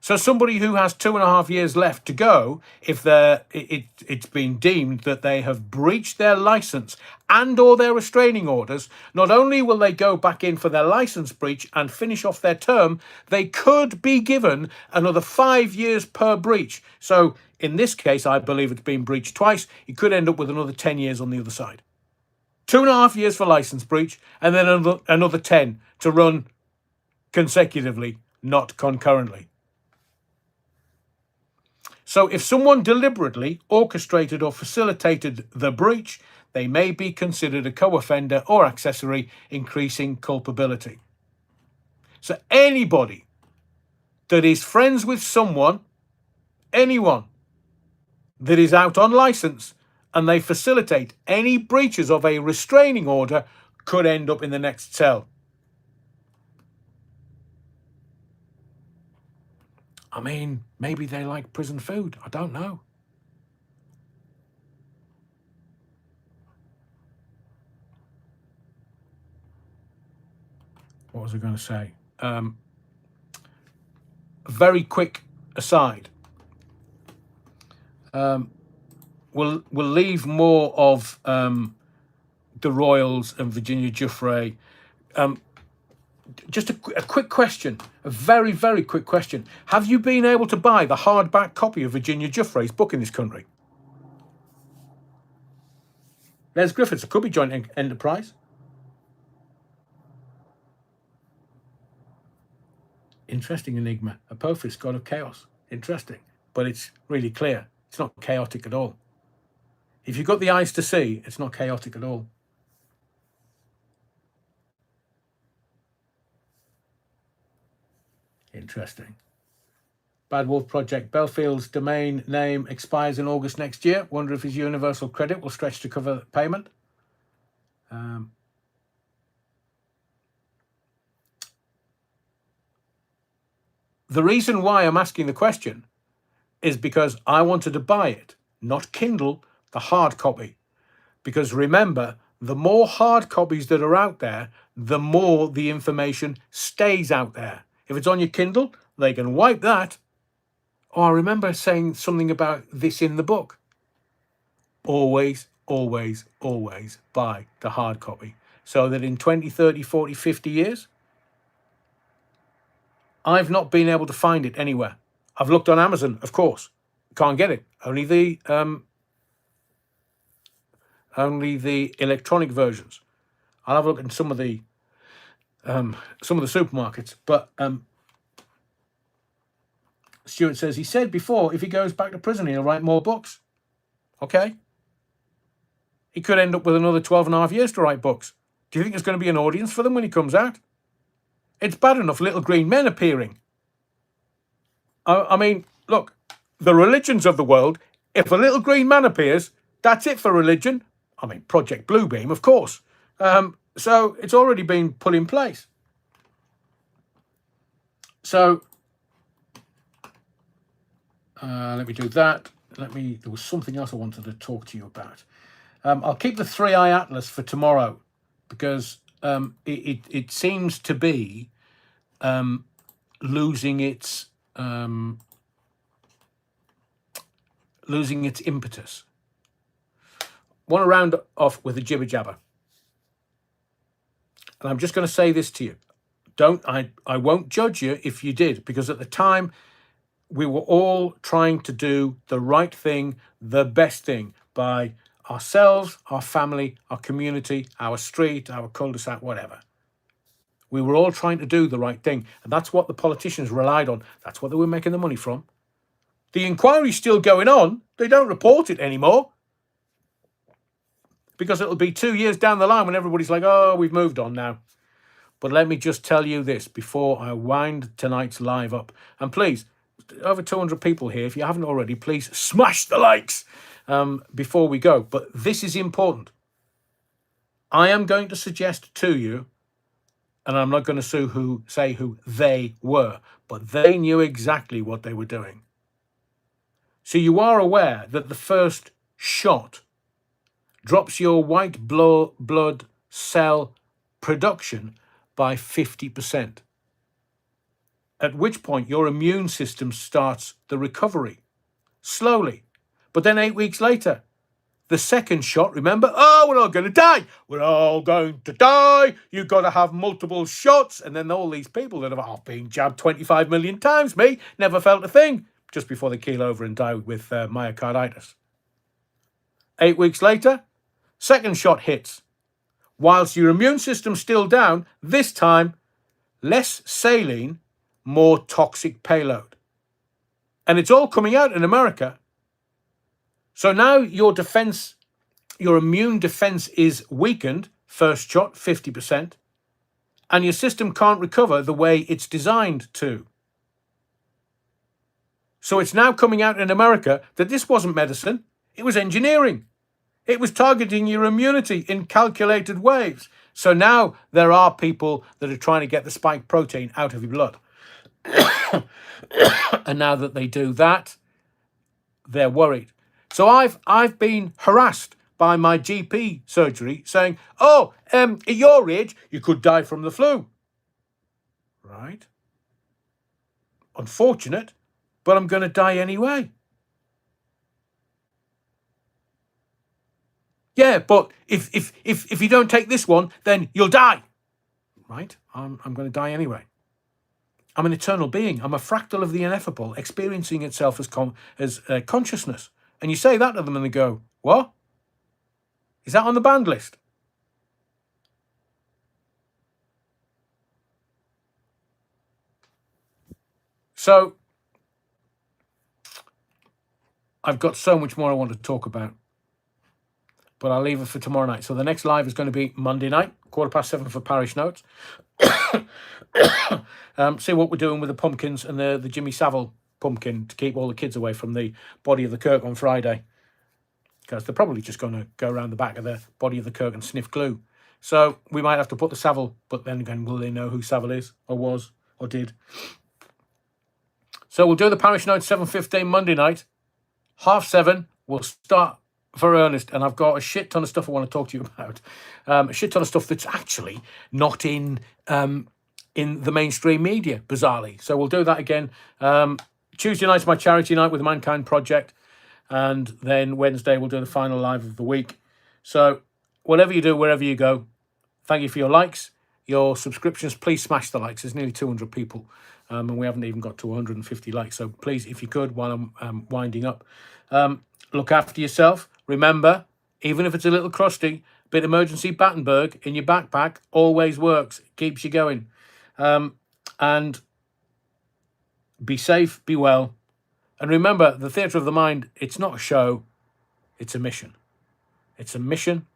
So somebody who has 2.5 years left to go, if it's been deemed that they have breached their licence and or their restraining orders, not only will they go back in for their licence breach and finish off their term, they could be given another 5 years per breach. So in this case, I believe it's been breached twice. You could end up with another 10 years on the other side. 2.5 years for licence breach and then another 10 to run consecutively, not concurrently. So if someone deliberately orchestrated or facilitated the breach, they may be considered a co-offender or accessory, increasing culpability. So anybody that is friends with someone, anyone that is out on license and they facilitate any breaches of a restraining order could end up in the next cell. I mean, maybe they like prison food. I don't know. What was I going to say? A very quick aside. We'll leave more of the Royals and Virginia Giuffre. just a quick question, a very, very quick question. Have you been able to buy the hardback copy of Virginia Giuffre's book in this country? Les Griffiths, it could be joint enterprise. Interesting enigma. Apophis, god of chaos. Interesting. But it's really clear. It's not chaotic at all. If you've got the eyes to see, it's not chaotic at all. Interesting. Bad Wolf Project. Bellfield's domain name expires in August next year. Wonder if his universal credit will stretch to cover payment. The reason why I'm asking the question is because I wanted to buy it, not Kindle, the hard copy. Because remember, the more hard copies that are out there, the more the information stays out there. If it's on your Kindle, they can wipe that. Oh, I remember saying something about this in the book. Always, always, always buy the hard copy. So that in 20, 30, 40, 50 years, I've not been able to find it anywhere. I've looked on Amazon, of course. Can't get it. Only the electronic versions. I'll have a look in some of the supermarkets. But Stuart says, he said before, if he goes back to prison, he'll write more books. Okay. He could end up with another 12 and a half years to write books. Do you think there's going to be an audience for them when he comes out? It's bad enough little green men appearing. I mean, look, the religions of the world, if a little green man appears, that's it for religion. I mean, Project Bluebeam, of course. So it's already been put in place. So let me do that. There was something else I wanted to talk to you about. I'll keep the 3-eye atlas for tomorrow because it seems to be losing its impetus. Want to round off with a jibber jabber, and I'm just going to say this to you: I won't judge you if you did, because at the time we were all trying to do the right thing, the best thing by ourselves, our family, our community, our street, our cul-de-sac, whatever. We were all trying to do the right thing. And that's what the politicians relied on. That's what they were making the money from. The inquiry's still going on. They don't report it anymore. Because it'll be 2 years down the line when everybody's like, oh, we've moved on now. But let me just tell you this before I wind tonight's live up. And please, over 200 people here. If you haven't already, please smash the likes before we go. But this is important. I am going to suggest to you, and I'm not going to say who they were, but they knew exactly what they were doing. So you are aware that the first shot drops your white blood cell production by 50%. At which point your immune system starts the recovery slowly. But then 8 weeks later, the second shot, remember, oh, we're all going to die. We're all going to die. You've got to have multiple shots. And then all these people that have been jabbed 25 million times, me, never felt a thing, just before they keel over and die with myocarditis. 8 weeks later, second shot hits. Whilst your immune system's still down, this time, less saline, more toxic payload. And it's all coming out in America. So now your immune defense is weakened, first shot, 50%, and your system can't recover the way it's designed to. So it's now coming out in America that this wasn't medicine, it was engineering. It was targeting your immunity in calculated waves. So now there are people that are trying to get the spike protein out of your blood. And now that they do that, they're worried. So I've been harassed by my GP surgery saying, oh, at your age, you could die from the flu. Right? Unfortunate, but I'm going to die anyway. Yeah, but if you don't take this one, then you'll die. right? I'm going to die anyway. I'm an eternal being. I'm a fractal of the ineffable, experiencing itself as consciousness. And you say that to them and they go, what? Is that on the banned list? So I've got so much more I want to talk about, but I'll leave it for tomorrow night. So the next live is going to be Monday night, 7:15 for Parish Notes. See what we're doing with the pumpkins and the Jimmy Savile pumpkin to keep all the kids away from the body of the Kirk on Friday, because they're probably just going to go around the back of the body of the Kirk and sniff glue. So we might have to put the Savile, but then again, will they know who Savile is or was or did? So we'll do the Parish Notes 7:15 Monday night. 7:30 we'll start for earnest, and I've got a shit ton of stuff I want to talk to you about. A shit ton of stuff that's actually not in the mainstream media, bizarrely. So we'll do that again. Tuesday night's my charity night with the Mankind Project, and then Wednesday we'll do the final live of the week. So whatever you do, wherever you go, thank you for your likes, your subscriptions. Please smash the likes. There's nearly 200 people, and we haven't even got to 150 likes. So please, if you could, while I'm winding up, look after yourself. Remember, even if it's a little crusty, a bit of emergency Battenberg in your backpack always works. It keeps you going. And be safe, be well. And remember, the Theatre of the Mind, it's not a show, it's a mission. It's a mission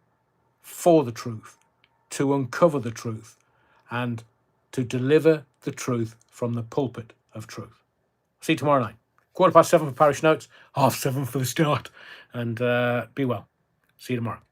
for the truth, to uncover the truth, and to deliver the truth from the pulpit of truth. See you tomorrow night. 7:15 for Parish Notes, 7:30 for the start. And be well. See you tomorrow.